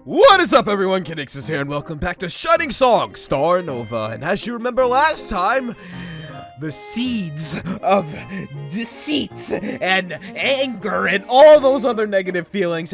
What is up, everyone? Conixis here, and welcome back to Shining Song Starnova. And as you remember last time, the seeds of deceit and anger and all those other negative feelings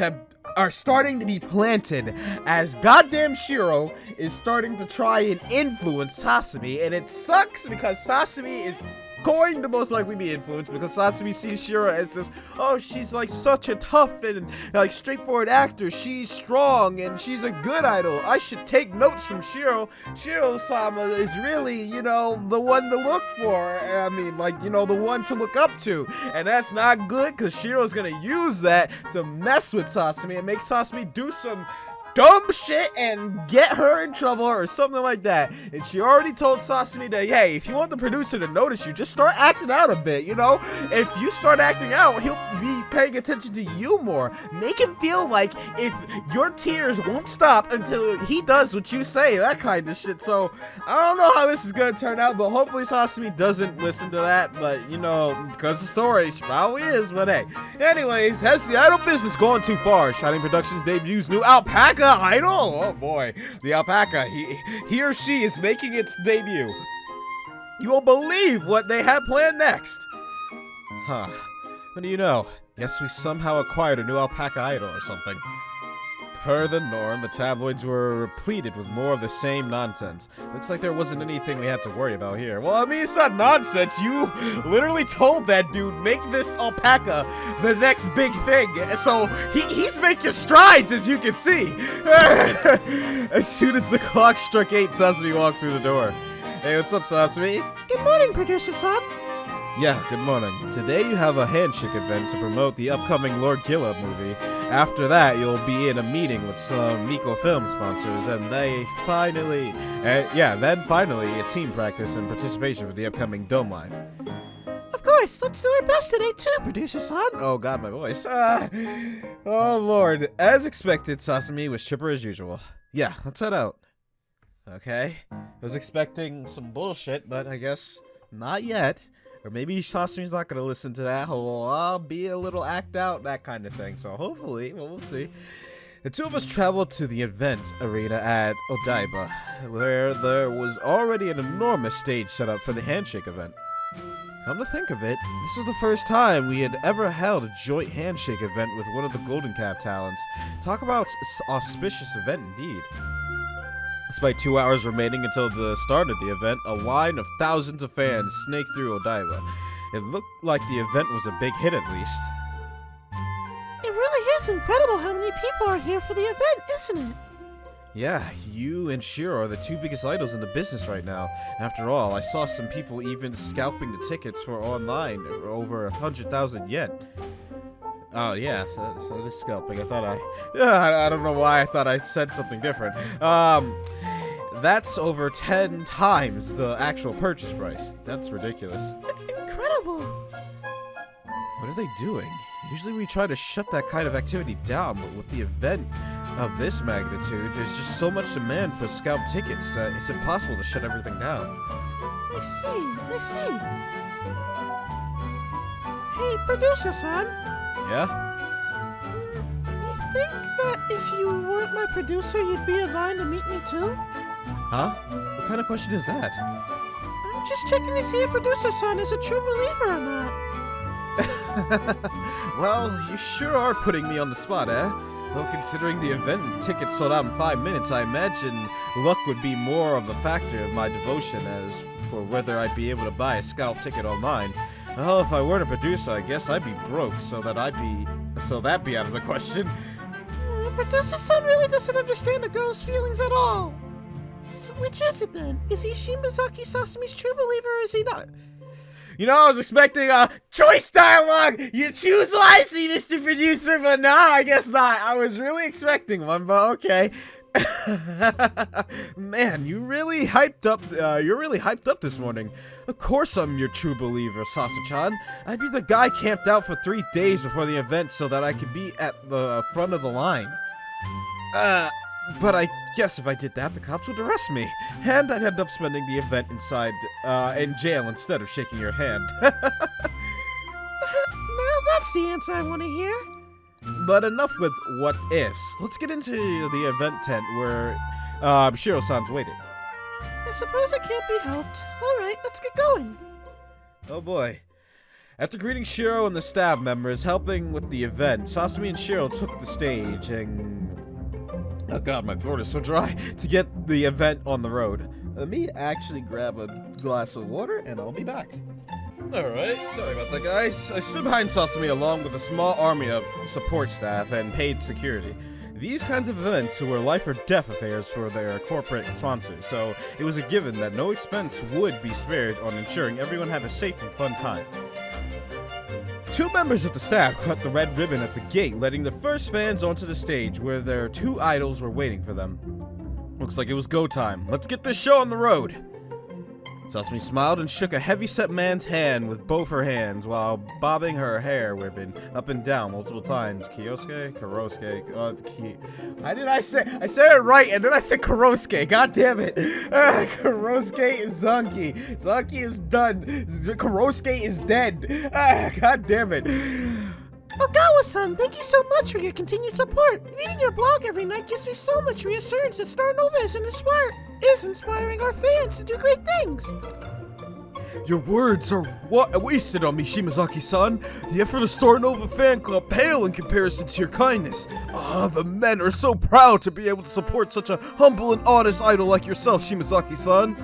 are starting to be planted as goddamn Shiro is starting to try and influence Sasami, and it sucks because Sasami is going to most likely be influenced because Sasami sees Shiro as this, oh, she's like such a tough and like straightforward actor. She's strong and she's a good idol. I should take notes from Shiro. Shiro-sama is really, you know, the one to look for. I mean, like, you know, the one to look up to. And that's not good because Shiro's gonna use that to mess with Sasami and make Sasami do some dumb shit and get her in trouble or something like that. And she already told Sasami that, hey, if you want the producer to notice you, just start acting out a bit, you know? If you start acting out, he'll be paying attention to you more. Make him feel like if your tears won't stop until he does what you say, that kind of shit. So, I don't know how this is gonna turn out, but hopefully Sasami doesn't listen to that. But, you know, because the story, she probably is, but hey. Anyways, has the idol business gone too far? Shining Productions debuts new Alpaca idol? Oh boy, the alpaca, he or she is making its debut. You won't believe what they have planned next. Huh, what do you know? Guess we somehow acquired a new alpaca idol or something. Per the norm, the tabloids were repleted with more of the same nonsense. Looks like there wasn't anything we had to worry about here. Well, I mean, it's not nonsense. You literally told that dude, make this alpaca the next big thing. So, he's making strides, as you can see. As soon as the clock struck 8, Sasami walked through the door. Hey, what's up, Sasami? Good morning, producer-san. Yeah, good morning. Today you have a handshake event to promote the upcoming Lord Killa movie. After that, you'll be in a meeting with some Miko film sponsors, and then finally a team practice and participation for the upcoming Dome Live. Of course, let's do our best today too, producer-san. Oh god, my voice. Oh lord. As expected, Sasami was chipper as usual. Yeah, let's head out. Okay. I was expecting some bullshit, but I guess not yet. Or maybe Sasami's not going to listen to that whole, be a little act out, that kind of thing. So hopefully, well, we'll see. The two of us traveled to the event arena at Odaiba, where there was already an enormous stage set up for the handshake event. Come to think of it, this was the first time we had ever held a joint handshake event with one of the Golden Cap talents. Talk about auspicious event indeed. Despite 2 hours remaining until the start of the event, a line of thousands of fans snaked through Odaiba. It looked like the event was a big hit at least. It really is incredible how many people are here for the event, isn't it? Yeah, you and Shiro are the two biggest idols in the business right now. After all, I saw some people even scalping the tickets for online over 100,000 yen. Oh yeah, so this scalping. I don't know why I thought I said something different. That's over 10 times the actual purchase price. That's ridiculous. Incredible. What are they doing? Usually we try to shut that kind of activity down, but with the event of this magnitude, there's just so much demand for scalp tickets that it's impossible to shut everything down. I see. Hey, producer-san. Yeah? You think that if you weren't my producer, you'd be in line to meet me too? Huh? What kind of question is that? I'm just checking to see if producer-san is a true believer or not. Well, you sure are putting me on the spot, eh? Well, considering the event and tickets sold out in 5 minutes, I imagine luck would be more of the factor of my devotion as for whether I'd be able to buy a scalp ticket online. Well, if I weren't a producer, I guess I'd be broke, so that'd be out of the question. Producer-san really doesn't understand a girl's feelings at all. So which is it then? Is he Shimazaki Sasami's true believer or is he not? You know, I was expecting a choice dialogue! You choose wisely, Mr. Producer, but nah, I guess not. I was really expecting one, but okay. Man, you're really hyped up this morning. Of course I'm your true believer, Sasa-chan. I'd be the guy camped out for 3 days before the event so that I could be at the front of the line. But I guess if I did that, the cops would arrest me, and I'd end up spending the event in jail instead of shaking your hand. Now that's the answer I want to hear. But enough with what ifs. Let's get into the event tent where Shiro-san's waiting. I suppose it can't be helped. Alright, let's get going. Oh boy. After greeting Shiro and the staff members helping with the event, Sasami and Shiro took the stage and... Oh god, my throat is so dry. To get the event on the road. Let me actually grab a glass of water and I'll be back. Alright, sorry about that, guys. I stood behind Sasami along with a small army of support staff and paid security. These kinds of events were life or death affairs for their corporate sponsors, so it was a given that no expense would be spared on ensuring everyone had a safe and fun time. Two members of the staff cut the red ribbon at the gate, letting the first fans onto the stage where their two idols were waiting for them. Looks like it was go time. Let's get this show on the road! Sasami smiled and shook a heavy-set man's hand with both her hands while bobbing her hair ribbon up and down multiple times. Kyosuke? Kurosuke? Why did I say? I said it right and then I said Kurosuke. God damn it. Kurosuke is Zanki. Zanki is done. Kurosuke is dead. God damn it. Ogawa-san, thank you so much for your continued support. Reading your blog every night gives me so much reassurance that Starnova is inspiring our fans to do great things. Your words are wasted on me, Shimazaki-san. The effort of Starnova fan club pale in comparison to your kindness. The men are so proud to be able to support such a humble and honest idol like yourself, Shimazaki-san.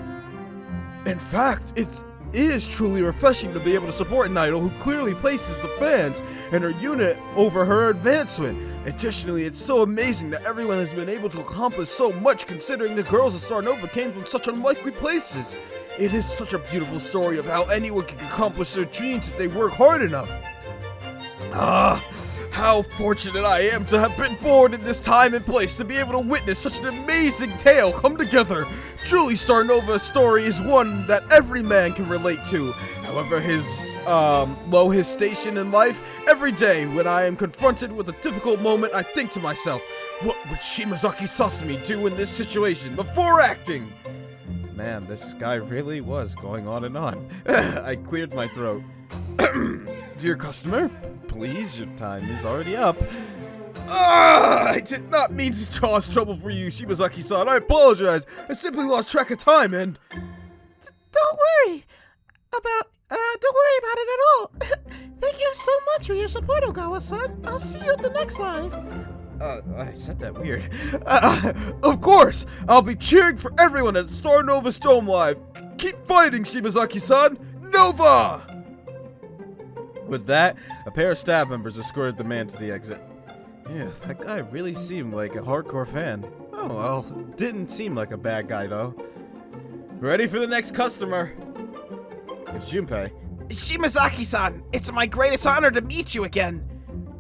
In fact, it is truly refreshing to be able to support an idol who clearly places the fans and her unit over her advancement. Additionally, it's so amazing that everyone has been able to accomplish so much considering the girls of Starnova came from such unlikely places. It is such a beautiful story of how anyone can accomplish their dreams if they work hard enough. How fortunate I am to have been born in this time and place to be able to witness such an amazing tale come together. Truly, Starnova's story is one that every man can relate to. However low his station in life, every day when I am confronted with a difficult moment, I think to myself, what would Shimazaki Sasami do in this situation before acting? Man, this guy really was going on and on. I cleared my throat. Dear customer, please, your time is already up. I did not mean to cause trouble for you, Shimazaki-san. I apologize. I simply lost track of time and... Don't worry about it at all. Thank you so much for your support, Ogawa-san. I'll see you at the next live. I said that weird. Of course! I'll be cheering for everyone at Starnova's Dome Live. Keep fighting, Shimazaki-san! Nova! With that, a pair of staff members escorted the man to the exit. Yeah, that guy really seemed like a hardcore fan. Oh well, didn't seem like a bad guy though. Ready for the next customer? It's Junpei. Shimazaki-san, it's my greatest honor to meet you again.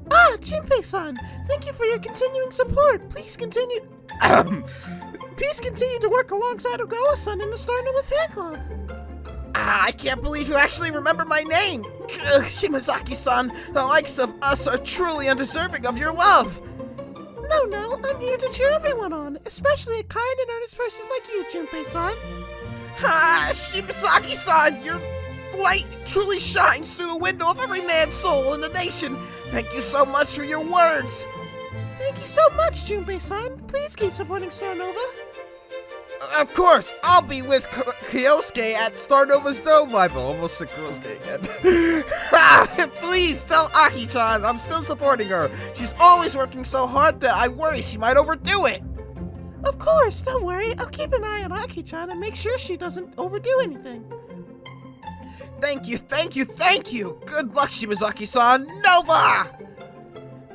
Junpei-san, thank you for your continuing support. Please continue to work alongside Ogawa-san in the Starnova fan club. I can't believe you actually remember my name. Shimazaki-san, the likes of us are truly undeserving of your love. No, I'm here to cheer everyone on, especially a kind and earnest person like you, Junpei-san. Shimazaki-san, your light truly shines through the window of every man's soul in the nation. Thank you so much for your words. Thank you so much, Junpei-san. Please keep supporting Starnova. Of course, I'll be with Kyosuke at Starnova's Dome Live. I almost said Kurosuke again. Please tell Aki-chan I'm still supporting her. She's always working so hard that I worry she might overdo it. Of course, don't worry. I'll keep an eye on Aki-chan and make sure she doesn't overdo anything. Thank you. Good luck, Shimazaki-san. Nova!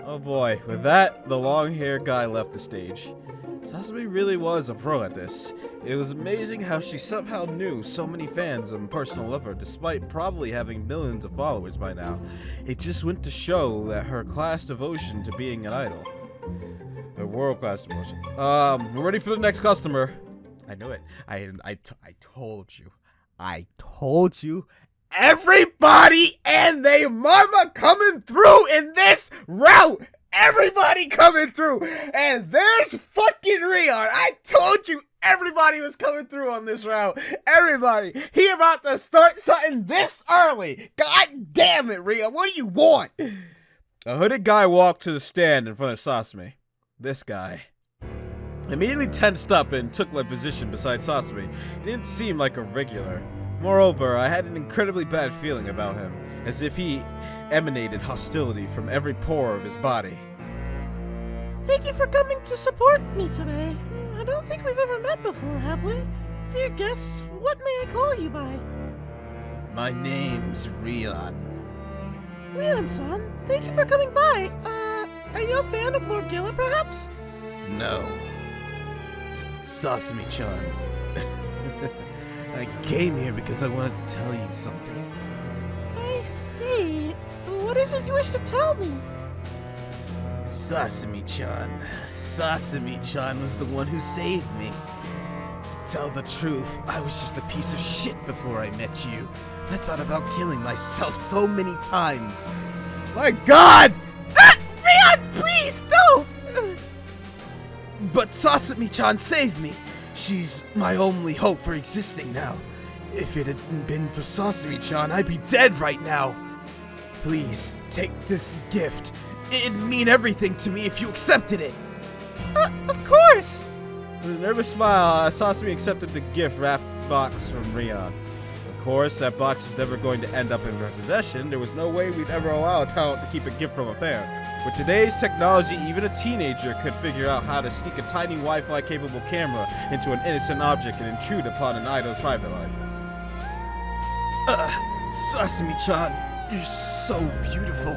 Oh boy, with that, the long-haired guy left the stage. Sasami really was a pro at this. It was amazing how she somehow knew so many fans and personal lover despite probably having millions of followers by now. It just went to show that her class devotion to being an idol. Her world-class devotion. We're ready for the next customer. I knew it. I told you. I told you. Everybody and they mama coming through in this route. Everybody coming through. And there's fucking Rion. I told you everybody was coming through on this route. Everybody. He about to start something this early. God damn it, Rion. What do you want? A hooded guy walked to the stand in front of Sasami. This guy immediately tensed up and took my position beside Sasami. He didn't seem like a regular. Moreover, I had an incredibly bad feeling about him, as if he emanated hostility from every pore of his body. Thank you for coming to support me today. I don't think we've ever met before, have we? Dear guests, what may I call you by? My name's Rion. Rion-san, thank you for coming by. Are you a fan of Lord Gilla, perhaps? No. Sasami-chan. I came here because I wanted to tell you something. I see. What is it you wish to tell me? Sasami-chan. Sasami-chan was the one who saved me. To tell the truth, I was just a piece of shit before I met you. I thought about killing myself so many times. My God! Rion, please don't! But Sasami-chan saved me. She's my only hope for existing now. If it hadn't been for Sasami-chan, I'd be dead right now. Please, take this gift. It'd mean everything to me if you accepted it. Of course! With a nervous smile, Sasami accepted the gift wrapped box from Rion. Of course, that box was never going to end up in her possession. There was no way we'd ever allow a talent to keep a gift from a fan. With today's technology, even a teenager could figure out how to sneak a tiny Wi-Fi capable camera into an innocent object and intrude upon an idol's private life. Sasami-chan, you're so beautiful.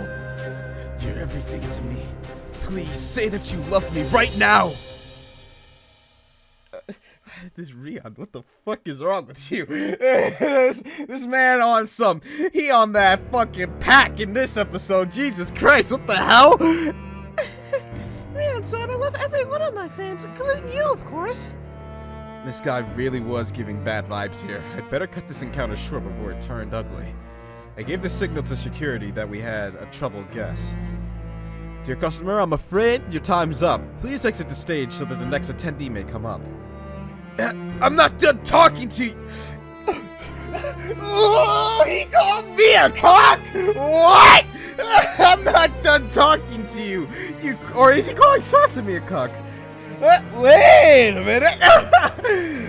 You're everything to me. Please say that you love me right now. This Rion, what the fuck is wrong with you? this man on he on that fucking pack in this episode. Jesus Christ, what the hell? Rion-san, I love every one of my fans, including you, of course. This guy really was giving bad vibes here. I'd better cut this encounter short before it turned ugly. I gave the signal to security that we had a troubled guest. Dear customer, I'm afraid your time's up. Please exit the stage so that the next attendee may come up. I'm not done talking to you. Oh, he called me a cock? What? I'm not done talking to you. Or is he calling Sasami a cock? Wait a minute.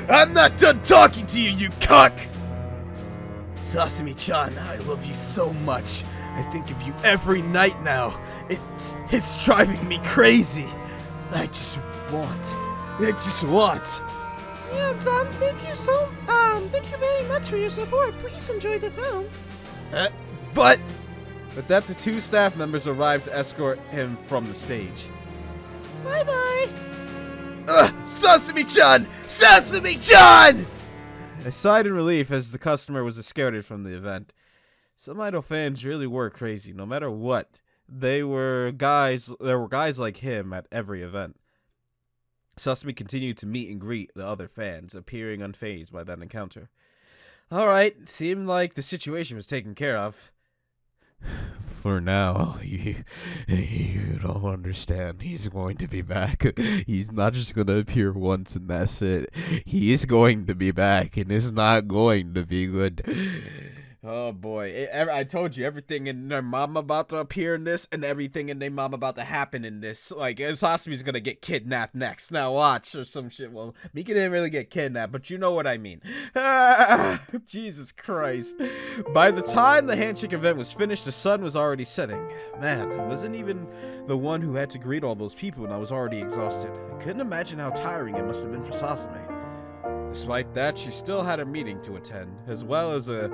I'm not done talking to you, you cuck. Sasami-chan, I love you so much. I think of you every night now. It's driving me crazy. I just want. Rion-san, thank you very much for your support. Please enjoy the film. But with that, the two staff members arrived to escort him from the stage. Bye-bye. Sasami-chan! Sasami-chan! I sighed in relief as the customer was escorted from the event. Some idol fans really were crazy, no matter what. There were guys like him at every event. Sasami continued to meet and greet the other fans, appearing unfazed by that encounter. Alright, seemed like the situation was taken care of. For now, you don't understand. He's going to be back. He's not just going to appear once and that's it. He is going to be back, and it's not going to be good. Oh boy, I told you, everything in their mama about to appear in this, and everything in their mama about to happen in this. Like, Sasami's gonna get kidnapped next. Now watch, or some shit. Well, Mika didn't really get kidnapped, but you know what I mean. Jesus Christ. By the time the handshake event was finished, the sun was already setting. Man, I wasn't even the one who had to greet all those people, and I was already exhausted. I couldn't imagine how tiring it must have been for Sasami. Despite that, she still had a meeting to attend, as well as a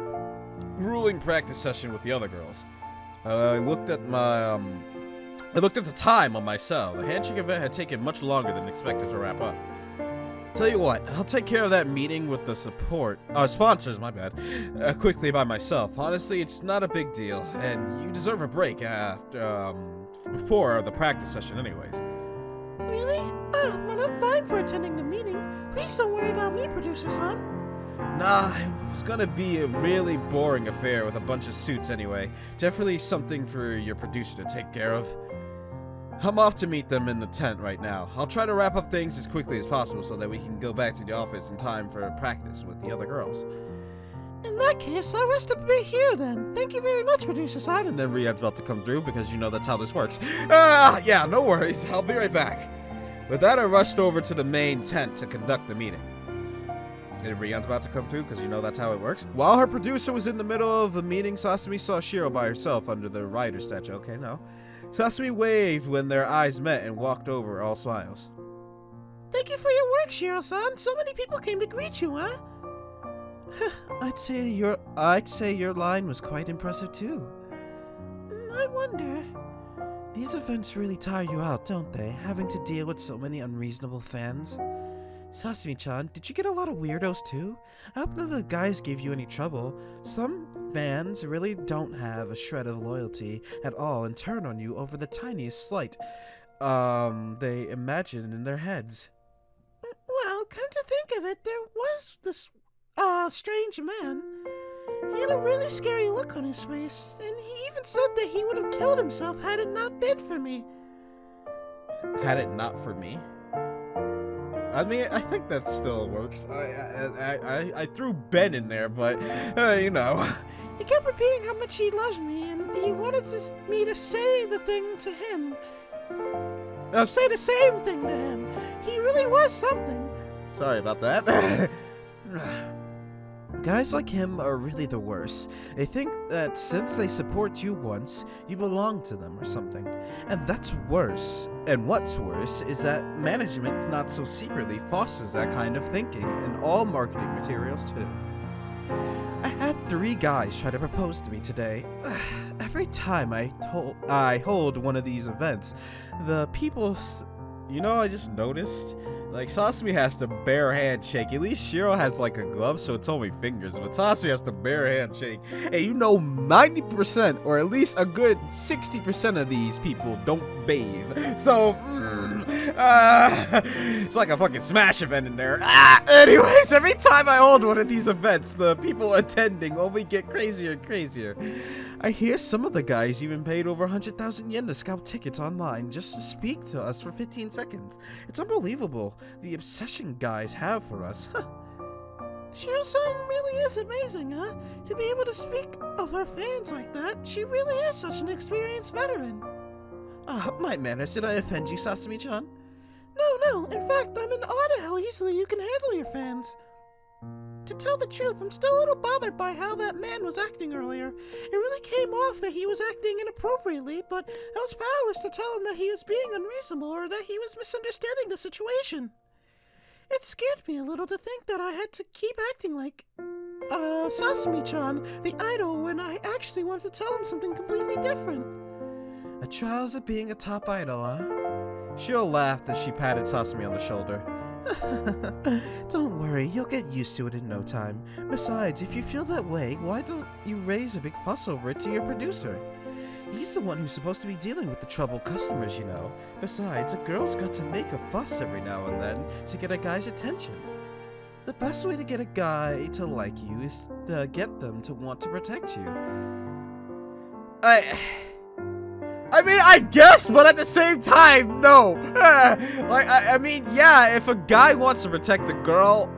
grueling practice session with the other girls. I looked at the time on my cell. The handshake event had taken much longer than expected to wrap up. Tell you what, I'll take care of that meeting with the sponsors, my bad, quickly by myself. Honestly, it's not a big deal, and you deserve a break before the practice session anyways. Really? Oh, well, I'm fine for attending the meeting. Please don't worry about me, producer-san. Nah, it was gonna be a really boring affair with a bunch of suits anyway. Definitely something for your producer to take care of. I'm off to meet them in the tent right now. I'll try to wrap up things as quickly as possible so that we can go back to the office in time for practice with the other girls. In that case, I'll rest a bit here then. Thank you very much, Producer-san. And then Rian's about to come through because you know that's how this works. Yeah, no worries. I'll be right back. With that, I rushed over to the main tent to conduct the meeting. And Rian's about to come through because you know that's how it works. While her producer was in the middle of the meeting, Sasami saw Shiro by herself under the rider statue. Okay, no. Sasami waved when their eyes met and walked over, all smiles. Thank you for your work, Shiro-san. So many people came to greet you, huh? I'd say your line was quite impressive too. I wonder. These events really tire you out, don't they? Having to deal with so many unreasonable fans. Sasami-chan, did you get a lot of weirdos too? I hope none of the guys gave you any trouble. Some fans really don't have a shred of loyalty at all and turn on you over the tiniest slight they imagine in their heads. Well, come to think of it, there was this strange man. He had a really scary look on his face, and he even said that he would have killed himself had it not been for me. Had it not for me? I mean, I think that still works. I threw Ben in there, but, you know. He kept repeating how much he loves me, and he wanted me to say the thing to him. Say the same thing to him. He really was something. Sorry about that. Guys like him are really the worst. They think that since they support you once, you belong to them or something. And that's worse. And what's worse is that management not so secretly fosters that kind of thinking in all marketing materials too. I had 3 guys try to propose to me today. Every time I hold one of these events, the people... You know, I just noticed, like, Sasami has the bare handshake. At least Shiro has, like, a glove, so it's only fingers. But Sasami has the bare handshake. And you know 90%, or at least a good 60% of these people don't bathe. So, it's like a fucking Smash event in there. Anyways, every time I hold one of these events, the people attending only get crazier and crazier. I hear some of the guys even paid over 100,000 yen to scout tickets online just to speak to us for 15 seconds. It's unbelievable, the obsession guys have for us. Shiro-san really is amazing, huh? To be able to speak of her fans like that, she really is such an experienced veteran. My manners, did I offend you, Sasami-chan? No, in fact, I'm in awe at how easily you can handle your fans. To tell the truth, I'm still a little bothered by how that man was acting earlier. It really came off that he was acting inappropriately, but I was powerless to tell him that he was being unreasonable or that he was misunderstanding the situation. It scared me a little to think that I had to keep acting like, Sasami-chan, the idol, when I actually wanted to tell him something completely different. A trials of being a top idol, huh? Shiro laughed as she patted Sasami on the shoulder. Don't worry, you'll get used to it in no time. Besides, if you feel that way, why don't you raise a big fuss over it to your producer? He's the one who's supposed to be dealing with the troubled customers, you know. Besides, a girl's got to make a fuss every now and then to get a guy's attention. The best way to get a guy to like you is to get them to want to protect you. I mean, I guess, but at the same time, no. I mean, yeah, if a guy wants to protect a girl,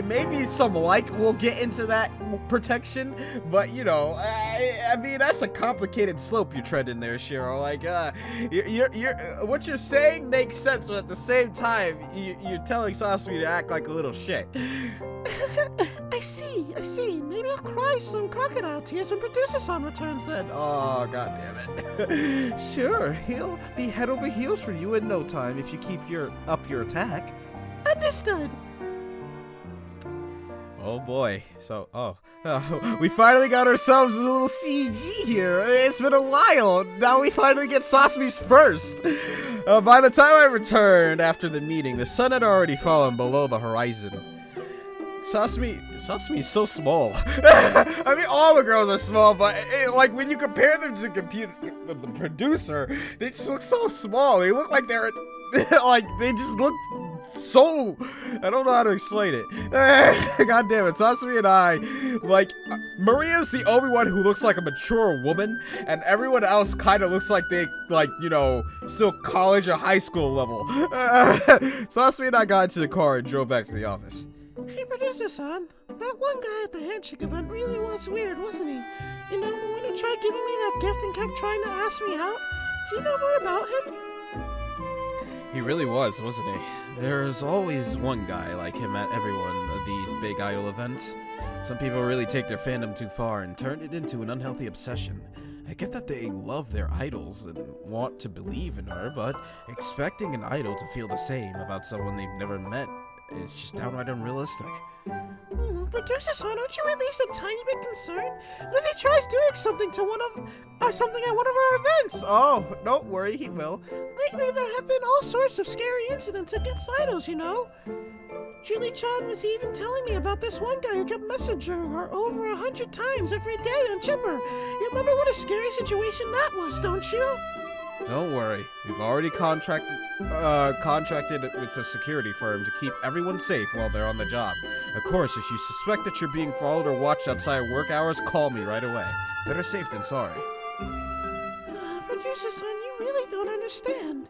maybe some we'll get into that protection, but you know, I mean, that's a complicated slope you tread in there, Shiro. Like, what you're saying makes sense, but at the same time, you're telling Sasami to act like a little shit. I see. Maybe I'll cry some crocodile tears when Producer-san returns then. Oh, god damn it. Sure, he'll be head over heels for you in no time if you keep up your attack. Understood. Oh boy. So, we finally got ourselves a little CG here. It's been a while. Now we finally get Sasami's first. By the time I returned after the meeting, the sun had already fallen below the horizon. Sasami is so small. I mean, all the girls are small, but like when you compare them to the producer, they just look so small. They look like they're like they just look so. I don't know how to explain it. God damn it, Sasami and I, like, Maria's the only one who looks like a mature woman, and everyone else kind of looks like they, like, you know, still college or high school level. Sasami and I got into the car and drove back to the office. Hey, Producer-san, That one guy at the handshake event really was weird, wasn't he? You know, the one who tried giving me that gift and kept trying to ask me out? Do you know more about him? He really was, wasn't he? There's always one guy like him at every one of these big idol events. Some people really take their fandom too far and turn it into an unhealthy obsession. I get that they love their idols and want to believe in her, but expecting an idol to feel the same about someone they've never met is just downright unrealistic. Producer-san, aren't you at least a tiny bit concerned? What if he tries doing something at one of our events? Oh, don't worry, he will. Lately, there have been all sorts of scary incidents against idols, you know? Julie-chan was even telling me about this one guy who kept messaging her over 100 times every day on Chipper. You remember what a scary situation that was, don't you? Don't worry, we've already contracted with a security firm to keep everyone safe while they're on the job. Of course, if you suspect that you're being followed or watched outside work hours, call me right away. Better safe than sorry. Producer-san, you really don't understand.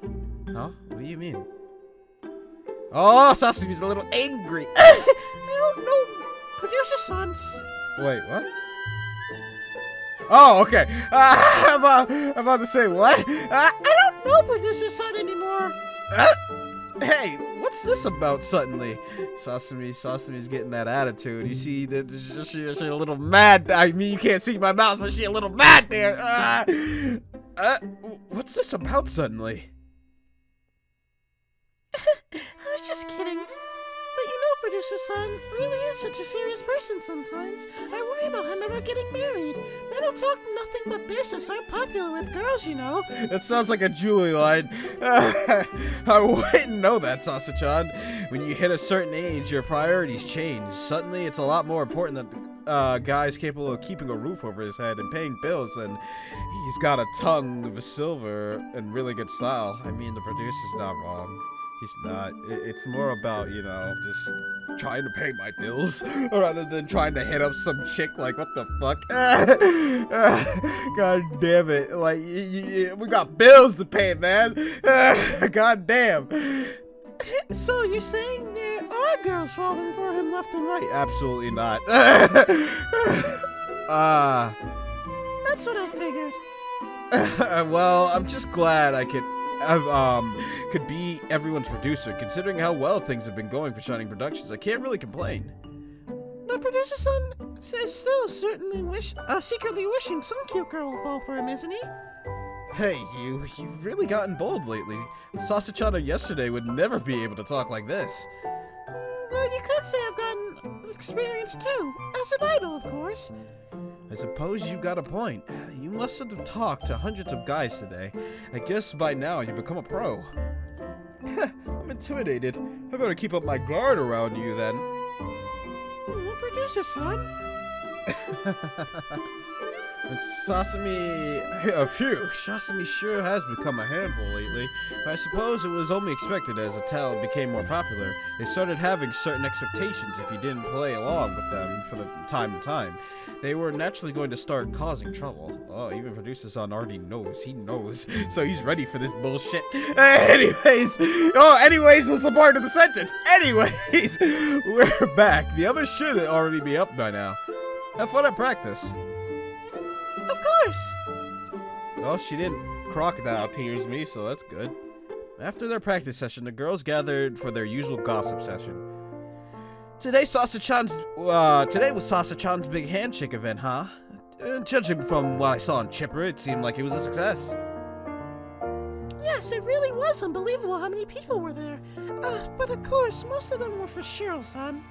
Huh? What do you mean? Oh, Sasami's a little angry. I don't know. Producer-san. Wait, what? Oh, okay. I'm about to say what? I don't know Producer-san anymore. Hey, what's this about suddenly? Sasami's getting that attitude. You see, she's a little mad. I mean, you can't see my mouth, but she's a little mad there. What's this about suddenly? I was just kidding. But you know, Producer-san really is such a serious person sometimes. I worry about him ever getting married. Men who talk nothing but business aren't popular with girls, you know. That sounds like a Julie line. I wouldn't know that, Sasa-chan. When you hit a certain age, your priorities change. Suddenly, it's a lot more important that guys capable of keeping a roof over his head and paying bills, and he's got a tongue of silver and really good style. I mean, the producer's not wrong. He's not. It's more about, you know, just trying to pay my bills rather than trying to hit up some chick. Like, what the fuck? God damn it. Like, we got bills to pay, man. God damn. So you're saying there are girls falling for him left and right? Absolutely not. That's what I figured. Well, I'm just glad I could be everyone's producer. Considering how well things have been going for Shining Productions, I can't really complain. The producer-son is still secretly wishing some cute girl will fall for him, isn't he? Hey, you've really gotten bold lately. Sasa-chan yesterday would never be able to talk like this. Well, you could say I've gotten experience too, as an idol, of course. I suppose you've got a point. You must have talked to hundreds of guys today. I guess by now you've become a pro. I'm intimidated. I better keep up my guard around you then. Producer-son? And Sasami, Sasami sure has become a handful lately. I suppose it was only expected as the talent became more popular. They started having certain expectations if you didn't play along with them for the time to time. They were naturally going to start causing trouble. Oh, even Producer-san already knows. He knows. So he's ready for this bullshit. Anyways was the part of the sentence. Anyways, we're back. The others should already be up by now. Have fun at practice. Of course. Well, she didn't crocodile tears me, so that's good. After their practice session, the girls gathered for their usual gossip session. Today was Sasa-chan's big handshake event, huh? Judging from what I saw on Chipper, it seemed like it was a success. Yes, it really was unbelievable how many people were there. But of course, most of them were for Shiro-san.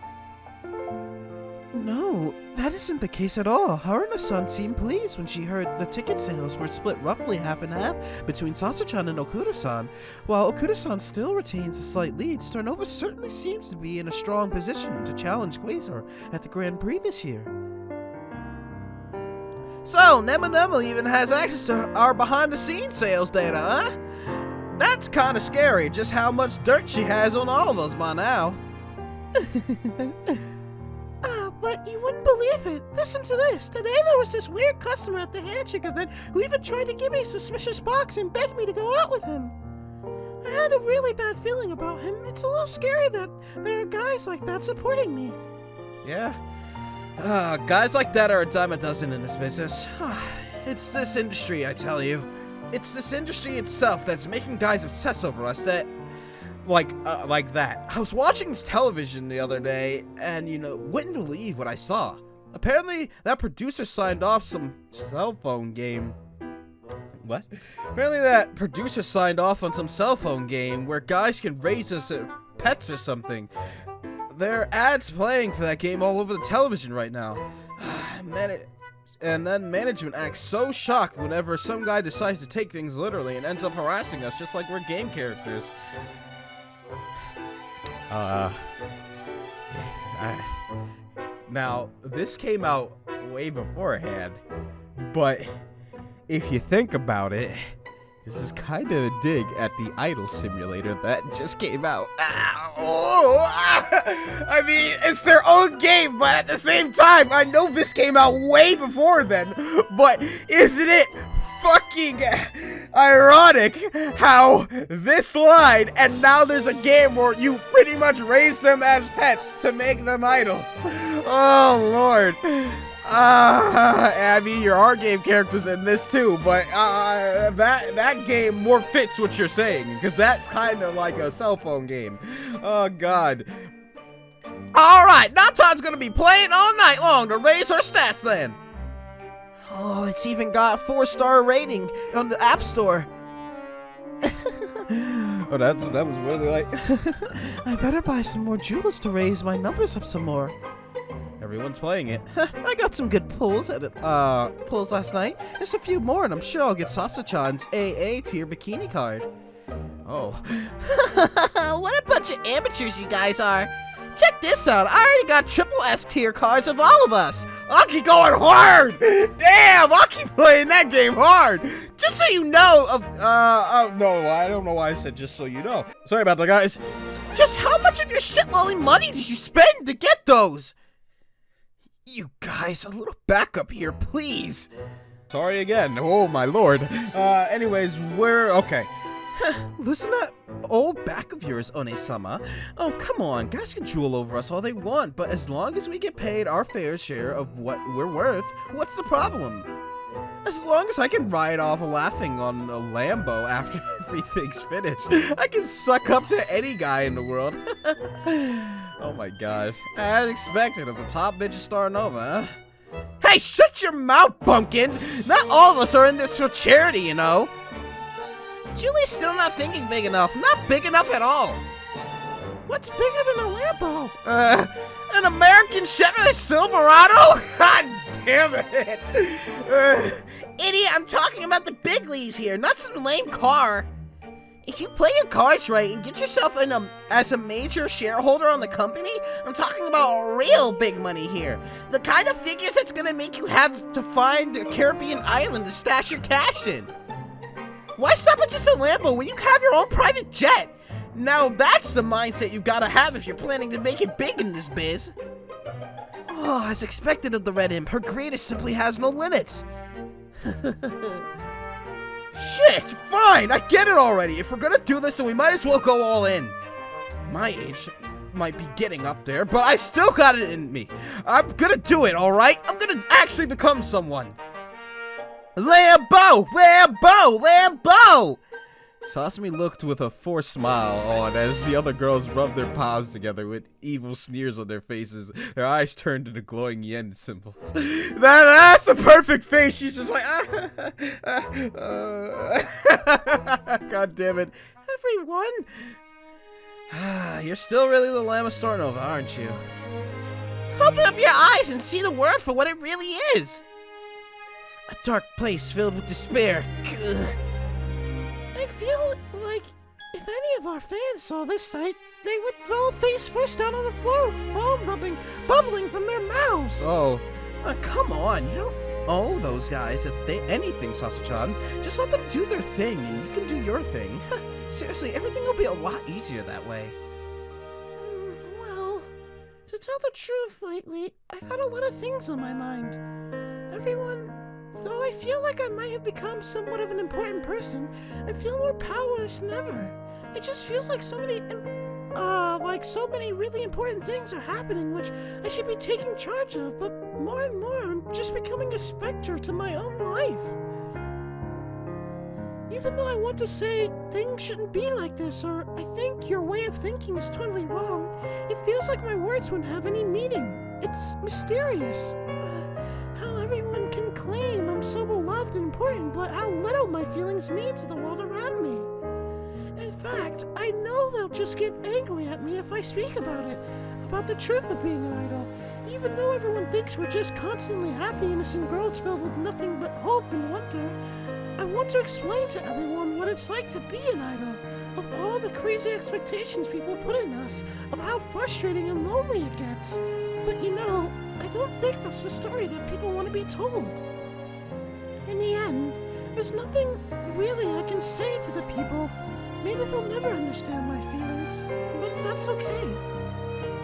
No, that isn't the case at all. Haruna-san seemed pleased when she heard the ticket sales were split roughly half and half between Sasa-chan and Okuda-san. While Okuda-san still retains a slight lead, Starnova certainly seems to be in a strong position to challenge Quasar at the Grand Prix this year. So, Nema even has access to our behind-the-scenes sales data, huh? That's kinda scary, just how much dirt she has on all of us by now. But you wouldn't believe it. Listen to this. Today there was this weird customer at the handshake event who even tried to give me a suspicious box and begged me to go out with him. I had a really bad feeling about him. It's a little scary that there are guys like that supporting me. Yeah, Guys like that are a dime a dozen in this business. It's this industry, I tell you. It's this industry itself that's making guys obsess over us that... like that. I was watching television the other day, and, you know, wouldn't believe what I saw. Apparently, that producer signed off some cell phone game. What? Apparently that producer signed off on some cell phone game where guys can raise us pets or something. There are ads playing for that game all over the television right now. And then management acts so shocked whenever some guy decides to take things literally and ends up harassing us just like we're game characters. Now, this came out way beforehand, but if you think about it, this is kind of a dig at the Idol Simulator that just came out. I mean, it's their own game, but at the same time, I know this came out way before then, but isn't it fucking ironic how this line, and now there's a game where you pretty much raise them as pets to make them idols. Oh, Lord. I mean, there are game characters in this too, but that game more fits what you're saying, because that's kind of like a cell phone game. Oh, God. Alright, now Todd's gonna be playing all night long to raise her stats then. Oh, it's even got a 4-star rating on the App Store. Oh, that was really like... I better buy some more jewels to raise my numbers up some more. Everyone's playing it. I got some good pulls last night. Just a few more, and I'm sure I'll get Sasa-chan's AA tier bikini card. Oh. What a bunch of amateurs you guys are. Check this out. I already got triple S tier cards of all of us. I'll keep going hard. Damn, I'll keep playing that game hard. Just so you know. No, I don't know why I said just so you know. Sorry about that, guys. Just how much of your shit-lolly money did you spend to get those? You guys, a little backup here, please. Sorry again. Oh, my lord. Anyways, we're okay. Listen to that old back of yours, One-sama. Oh, come on. Guys can drool over us all they want, but as long as we get paid our fair share of what we're worth, what's the problem? As long as I can ride off laughing on a Lambo after everything's finished, I can suck up to any guy in the world. Oh my gosh. As expected of the top bitch of Starnova, huh? Hey, shut your mouth, bumpkin! Not all of us are in this for charity, you know. Julie's still not thinking big enough. Not big enough at all. What's bigger than a Lambo? An American Chevrolet Silverado? God damn it. Idiot, I'm talking about the big leagues here, not some lame car. If you play your cards right and get yourself in as a major shareholder on the company, I'm talking about real big money here. The kind of figures that's gonna make you have to find a Caribbean island to stash your cash in. Why stop at just a Lambo when you have your own private jet? Now that's the mindset you gotta have if you're planning to make it big in this biz. Oh, as expected of the Red Imp, her greatest simply has no limits. Shit, fine, I get it already. If we're gonna do this, then we might as well go all in. My age might be getting up there, but I still got it in me. I'm gonna do it, alright? I'm gonna actually become someone. Lambo! Lambo! Lambo! Sasami looked with a forced smile on as the other girls rubbed their palms together with evil sneers on their faces. Their eyes turned into glowing yen symbols. That's the perfect face. She's just like, God damn it. Everyone. You're still really the Lamb of Starnova, aren't you? Open up your eyes and see the world for what it really is. A dark place filled with despair. Ugh. I feel like if any of our fans saw this sight, they would fall face first down on the floor, foam bubbling from their mouths. Oh, come on. You don't owe those guys anything, Sasa-chan. Just let them do their thing, and you can do your thing. Seriously, everything will be a lot easier that way. Well, to tell the truth, lately, I've had a lot of things on my mind. Though I feel like I might have become somewhat of an important person, I feel more powerless than ever. It just feels like so many really important things are happening which I should be taking charge of, but more and more, I'm just becoming a specter to my own life. Even though I want to say things shouldn't be like this, or I think your way of thinking is totally wrong, it feels like my words wouldn't have any meaning. It's mysterious. How everyone can claim I'm so beloved and important, but how little my feelings mean to the world around me. In fact, I know they'll just get angry at me if I speak about it, about the truth of being an idol. Even though everyone thinks we're just constantly happy, innocent girls filled with nothing but hope and wonder, I want to explain to everyone what it's like to be an idol, of all the crazy expectations people put in us, of how frustrating and lonely it gets. But you know, I don't think that's the story that people want to be told. In the end, there's nothing really I can say to the people. Maybe they'll never understand my feelings, but that's okay.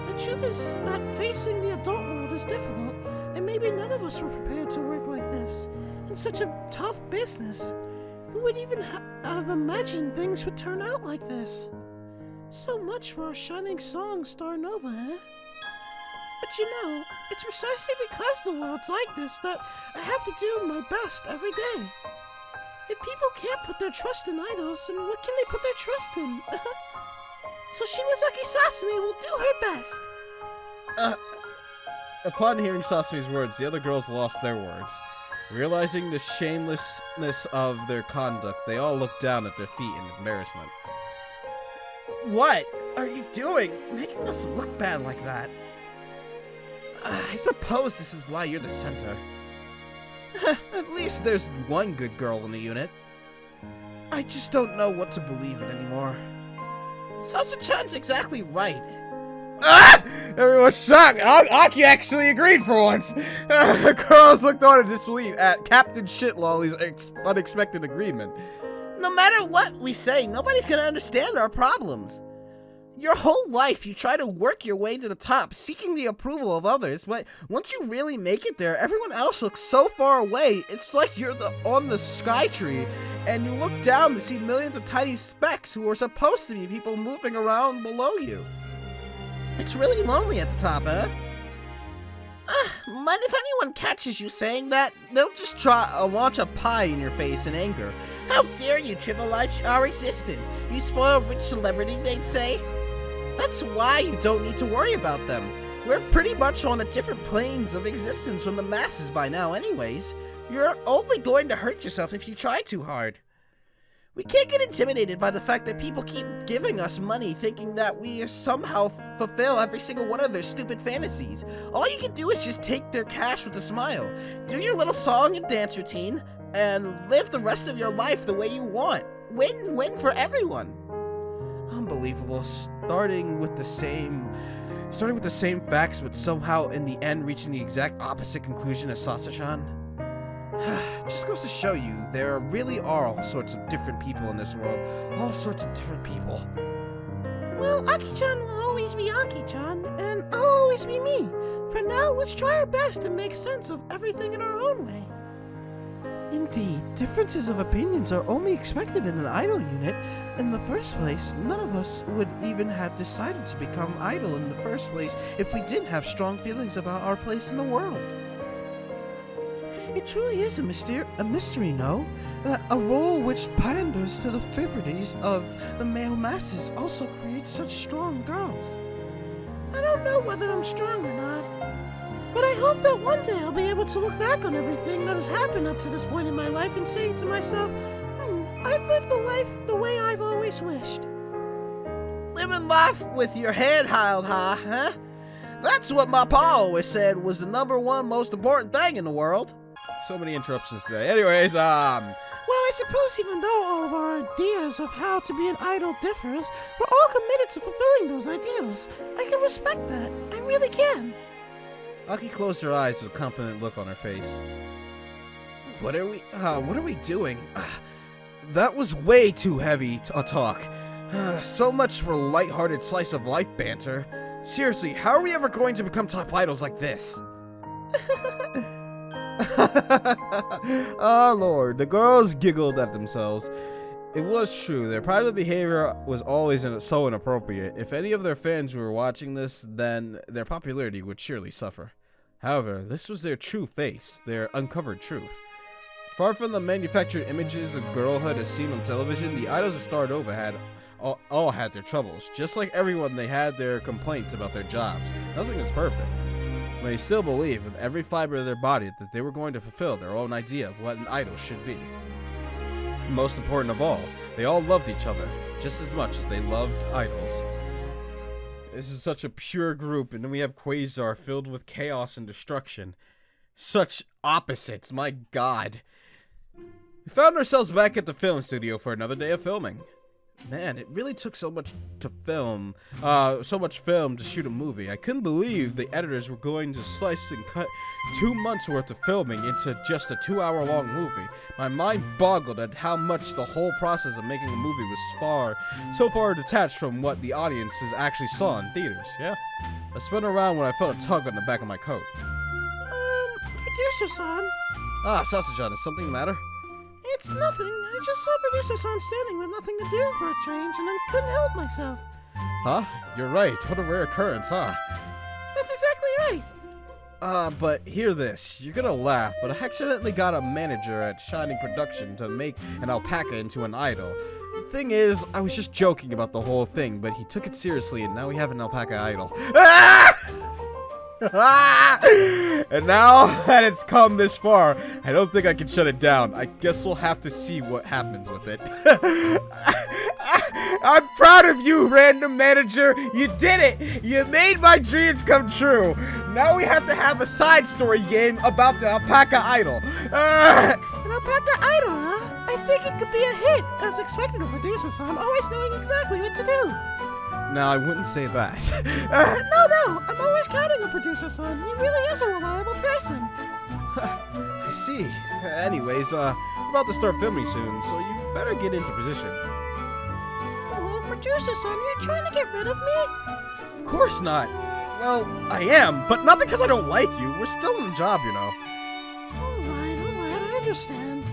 The truth is that facing the adult world is difficult, and maybe none of us were prepared to work like this, in such a tough business. Who would even have imagined things would turn out like this? So much for our shining song, Starnova, eh? But you know, it's precisely because the world's like this that I have to do my best every day. If people can't put their trust in idols, then what can they put their trust in? So Shimazaki Sasami will do her best. Upon hearing Sasami's words, the other girls lost their words. Realizing the shamelessness of their conduct, they all looked down at their feet in embarrassment. What are you doing? Making us look bad like that? I suppose this is why you're the center. At least there's one good girl in the unit. I just don't know what to believe in anymore. Sasa-chan's exactly right. Ah! Everyone's shocked. Aki actually agreed for once. The girls looked on in disbelief at Captain Shitlolly's unexpected agreement. No matter what we say, nobody's gonna understand our problems. Your whole life, you try to work your way to the top, seeking the approval of others, but once you really make it there, everyone else looks so far away, it's like you're on the sky tree, and you look down to see millions of tiny specks who are supposed to be people moving around below you. It's really lonely at the top, huh? Mind if anyone catches you saying that? They'll just launch a pie in your face in anger. How dare you trivialize our existence? You spoiled rich celebrity, they'd say. That's why you don't need to worry about them. We're pretty much on a different planes of existence from the masses by now anyways. You're only going to hurt yourself if you try too hard. We can't get intimidated by the fact that people keep giving us money thinking that we somehow fulfill every single one of their stupid fantasies. All you can do is just take their cash with a smile, do your little song and dance routine, and live the rest of your life the way you want. Win-win for everyone. Unbelievable. Starting with the same facts, but somehow in the end reaching the exact opposite conclusion as Sasa-chan. Just goes to show you, there really are all sorts of different people in this world. All sorts of different people. Well, Aki-chan will always be Aki-chan, and I'll always be me. For now, let's try our best to make sense of everything in our own way. Indeed, differences of opinions are only expected in an idol unit. In the first place, none of us would even have decided to become idol in the first place if we didn't have strong feelings about our place in the world. It truly is a mystery, no? That a role which panders to the favorites of the male masses also creates such strong girls. I don't know whether I'm strong or not, but I hope that one day I'll be able to look back on everything that has happened up to this point in my life and say to myself, I've lived the life the way I've always wished. Living life with your head held high, huh? That's what my pa always said was the #1 most important thing in the world. So many interruptions today. Anyways, Well, I suppose even though all of our ideas of how to be an idol differs, we're all committed to fulfilling those ideals. I can respect that. I really can. Aki closed her eyes with a confident look on her face. What are we doing? That was way too heavy a talk. So much for light-hearted slice of life banter. Seriously, how are we ever going to become top idols like this? Oh lord, the girls giggled at themselves. It was true, their private behavior was always so inappropriate. If any of their fans were watching this, then their popularity would surely suffer. However, this was their true face, their uncovered truth. Far from the manufactured images of girlhood as seen on television, the idols of Starnova had all had their troubles. Just like everyone, they had their complaints about their jobs. Nothing is perfect. But they still believed with every fiber of their body that they were going to fulfill their own idea of what an idol should be. Most important of all, they all loved each other just as much as they loved idols. This is such a pure group, and then we have Quasar filled with chaos and destruction. Such opposites, my god. We found ourselves back at the film studio for another day of filming. Man, it really took so much film to shoot a movie. I couldn't believe the editors were going to slice and cut 2 months worth of filming into just a 2-hour-long movie. My mind boggled at how much the whole process of making a movie was so far detached from what the audiences actually saw in theaters. Yeah, I spun around when I felt a tug on the back of my coat. Producer-san. Ah, Sausage-on, is something the matter? It's nothing. I just saw Producer-san standing with nothing to do for a change, and I couldn't help myself. Huh? You're right. What a rare occurrence, huh? That's exactly right. But hear this. You're gonna laugh, but I accidentally got a manager at Shining Production to make an alpaca into an idol. The thing is, I was just joking about the whole thing, but he took it seriously, and now we have an alpaca idol. Ah! And now that it's come this far, I don't think I can shut it down. I guess we'll have to see what happens with it. I'm proud of you, random manager. You did it. You made my dreams come true. Now we have to have a side story game about the alpaca idol. An alpaca idol, huh? I think it could be a hit, as expected of Producer-san, always knowing exactly what to do. No, I wouldn't say that. No, I'm always counting on Producer-san. He really is a reliable person. I see. Anyways, we're about to start filming soon, so you better get into position. Oh, Producer-san, you're trying to get rid of me? Of course not. Well, I am, but not because I don't like you. We're still on the job, you know. Alright, I understand.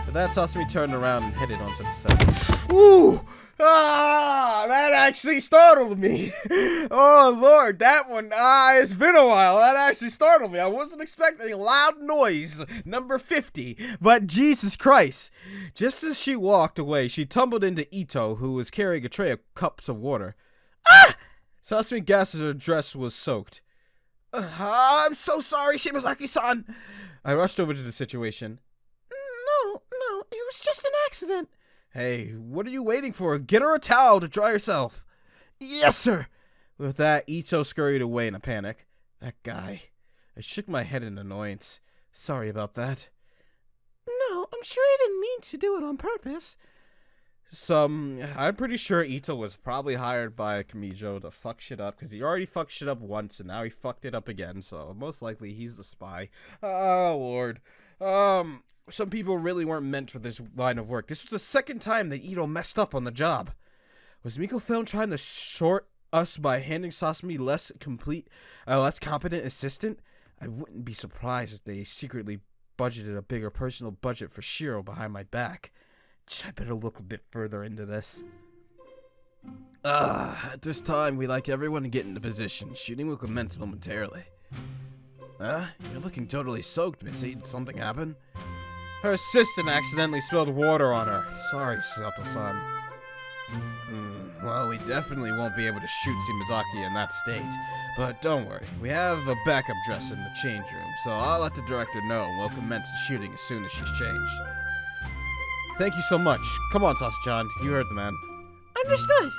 With that, Sasami turned around and headed onto the set. Ooh! Ah, that actually startled me. Oh, Lord, that one, it's been a while. That actually startled me. I wasn't expecting loud noise, number 50, but Jesus Christ. Just as she walked away, she tumbled into Ito, who was carrying a tray of cups of water. Ah! Sasami gasped as her dress was soaked. I'm so sorry, Shimazaki-san. I rushed over to the situation. No, it was just an accident. Hey, what are you waiting for? Get her a towel to dry herself. Yes, sir. With that, Ito scurried away in a panic. That guy. I shook my head in annoyance. Sorry about that. No, I'm sure he didn't mean to do it on purpose. I'm pretty sure Ito was probably hired by Kamijo to fuck shit up, because he already fucked shit up once, and now he fucked it up again, so most likely he's the spy. Oh, Lord. Some people really weren't meant for this line of work. This was the second time that Ito messed up on the job. Was Miko Film trying to short us by handing Sasami less competent assistant? I wouldn't be surprised if they secretly budgeted a bigger personal budget for Shiro behind my back. I better look a bit further into this. At this time, we'd like everyone to get into position. Shooting will commence momentarily. You're looking totally soaked, Missy. Did something happen? Her assistant accidentally spilled water on her. Sorry, Sato-san. Well, we definitely won't be able to shoot Shimazaki in that state. But don't worry, we have a backup dress in the change room, so I'll let the director know and we'll commence the shooting as soon as she's changed. Thank you so much. Come on, Sasha-chan. You heard the man. Understood.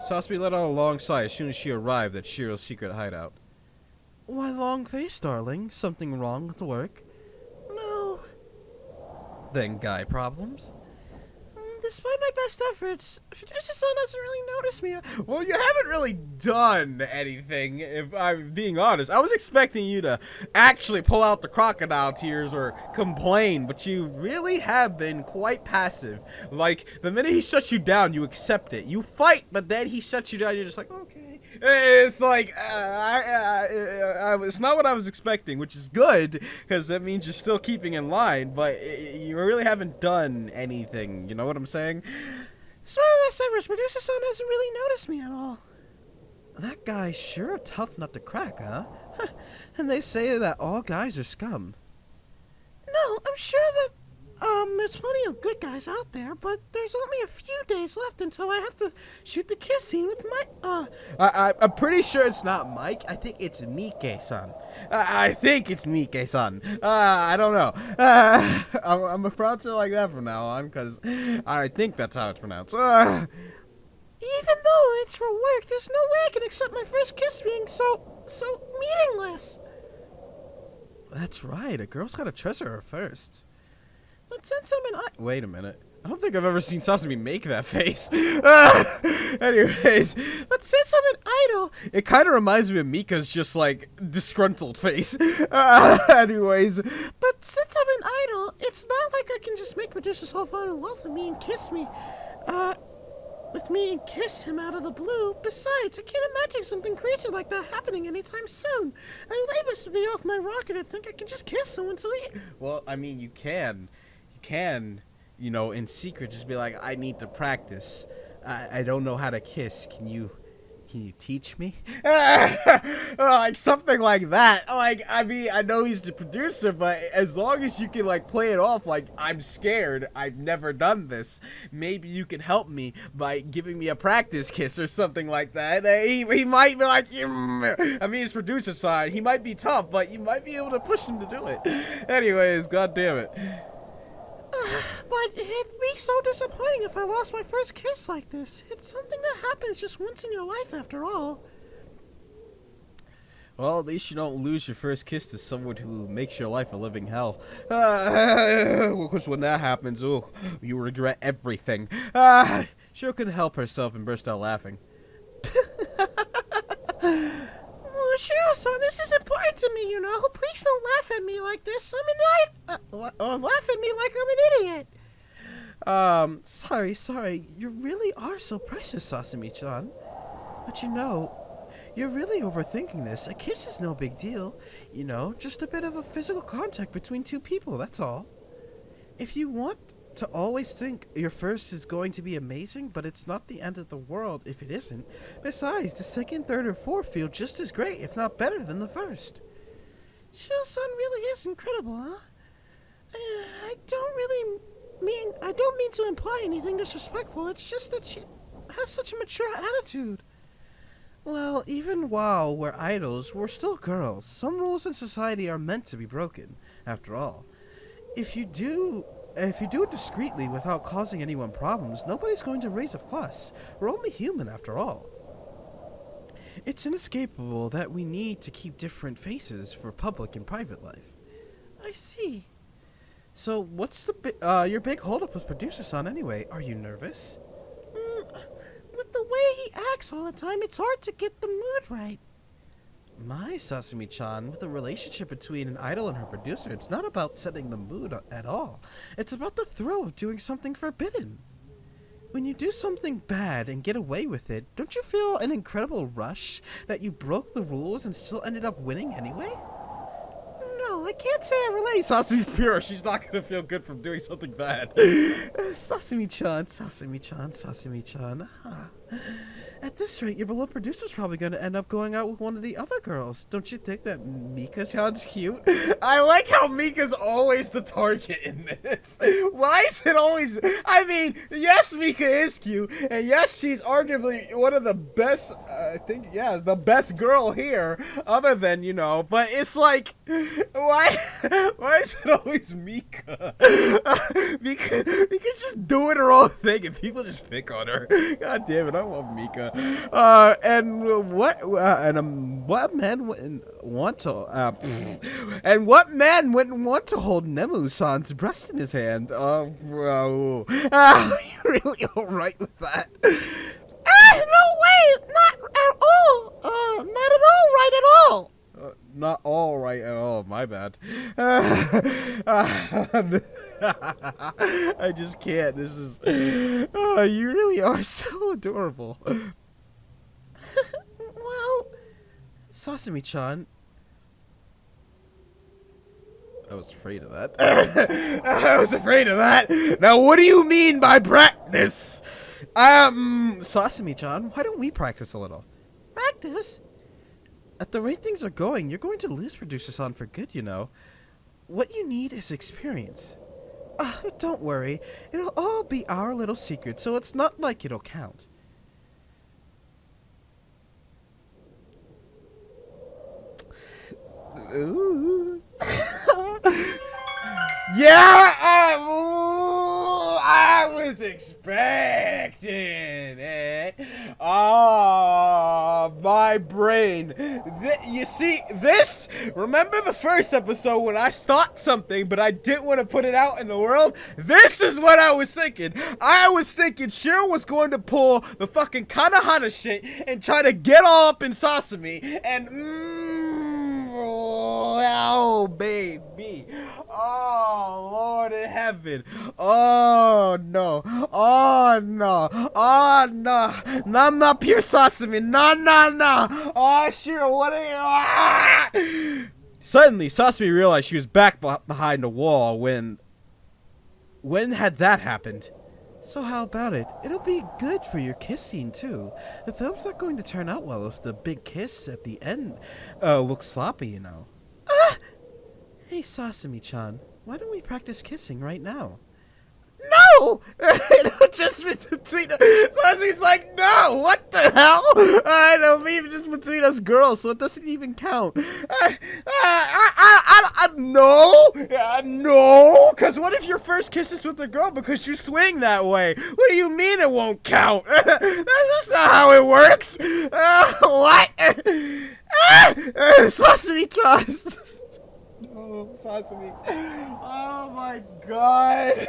Sasami let out a long sigh as soon as she arrived at Shiro's secret hideout. Why, long face, darling? Something wrong with the work? No. Then guy problems? Despite my best efforts, Producer-san doesn't really notice me. Well, you haven't really done anything, if I'm being honest. I was expecting you to actually pull out the crocodile tears or complain, but you really have been quite passive. Like, the minute he shuts you down, you accept it. You fight, but then he shuts you down, you're just like, okay. It's like, it's not what I was expecting, which is good, because that means you're still keeping in line, but you really haven't done anything, you know what I'm saying? Despite my best efforts, Producer-san hasn't really noticed me at all. That guy's sure a tough nut to crack, huh? And they say that all guys are scum. No, I'm sure that, there's plenty of good guys out there, but there's only a few days left until I have to shoot the kiss scene with my, I'm pretty sure it's not Mike. I think it's Mike-san. I think it's Mike-san. I don't know. I'm gonna pronounce it like that from now on, because I think that's how it's pronounced. Even though it's for work, there's no way I can accept my first kiss being so meaningless. That's right. A girl's gotta treasure her first. But since I'm an Wait a minute. I don't think I've ever seen Sasami make that face. Anyways, but since I'm an idol, it kind of reminds me of Mika's just like disgruntled face. Anyways, but since I'm an idol, it's not like I can just make producers all fall in love with me and kiss me. With me and kiss him out of the blue. Besides, I can't imagine something crazy like that happening anytime soon. I mean, they must be off my rocker to think I can just kiss someone so well, I mean, you can, you know, in secret, just be like, I need to practice. I don't know how to kiss. Can you teach me? Like something like that. Like, I mean, I know he's the producer, but as long as you can like play it off like I'm scared, I've never done this. Maybe you can help me by giving me a practice kiss or something like that. He might be like, I mean, his producer side, he might be tough, but you might be able to push him to do it. Anyways, god damn it. But it'd be so disappointing if I lost my first kiss like this. It's something that happens just once in your life, after all. Well, at least you don't lose your first kiss to someone who makes your life a living hell. Because when that happens, oh, you regret everything. She couldn't help herself and burst out laughing. Shiro-san, this is important to me, you know. Please don't laugh at me like this. Or laugh at me like I'm an idiot. Sorry. You really are so precious, Sasami-chan. But you know, you're really overthinking this. A kiss is no big deal. You know, just a bit of a physical contact between two people, that's all. If you want to always think your first is going to be amazing, but it's not the end of the world if it isn't. Besides, the second, third, or fourth feel just as great, if not better, than the first. Shiro-san really is incredible, huh? I don't mean to imply anything disrespectful. It's just that she has such a mature attitude. Well, even while we're idols, we're still girls. Some rules in society are meant to be broken, after all. If you do it discreetly without causing anyone problems, nobody's going to raise a fuss. We're only human, after all. It's inescapable that we need to keep different faces for public and private life. I see. So, what's your big holdup with Producer-san anyway? Are you nervous? With the way he acts all the time, it's hard to get the mood right. My Sasami-chan, with a relationship between an idol and her producer, it's not about setting the mood at all. It's about the thrill of doing something forbidden. When you do something bad and get away with it, don't you feel an incredible rush that you broke the rules and still ended up winning anyway? No, I can't say I relate. Sasami's pure. She's not gonna feel good from doing something bad. Sasami-chan. At this rate, your beloved producer's probably going to end up going out with one of the other girls. Don't you think that Mika-chan's cute? I like how Mika's always the target in this. Why is it always... I mean, yes, Mika is cute, and yes, she's arguably one of the best, the best girl here, other than, you know, but it's like, why is it always Mika? Mika's just doing her own thing, and people just pick on her. God damn it, I love Mika. What man wouldn't want to hold Nemu-san's breast in his hand? You really alright with that? No way! Not at all! Not at all right at all! Not all right at all, my bad. I just can't. This is... you really are so adorable. Well... Sasami-chan... I was afraid of that. I was afraid of that. Now, what do you mean by practice? Sasami-chan, why don't we practice a little? Practice? this. At the rate things are going, you're going to lose Producer-san for good, you know. What you need is experience. Don't worry. It'll all be our little secret, so it's not like it'll count. Ooh. Yeah, I was expecting it. Oh, my brain. You see, this, remember the first episode when I thought something, but I didn't want to put it out in the world? This is what I was thinking. I was thinking Shiro was going to pull the fucking Kanahana shit and try to get all up in Sasami, and oh, baby. Oh, Lord in heaven. Oh, no. Oh, no. Oh, no. No, I'm not pure Sasami. No, no, no. Oh, Shiro, what are you? Ah! Suddenly, Sasami realized she was back behind a wall when had that happened? So how about it? It'll be good for your kiss scene, too. The film's not going to turn out well if the big kiss at the end looks sloppy, you know. Hey, Sasami-chan, why don't we practice kissing right now? No! Just between Sasami's like, no! What the hell? I don't leave just between us girls, so it doesn't even count. No! No! Because what if your first kiss is with a girl because you swing that way? What do you mean it won't count? That's not how it works! What? Sasami-chan! Oh, Sasami. Oh my god.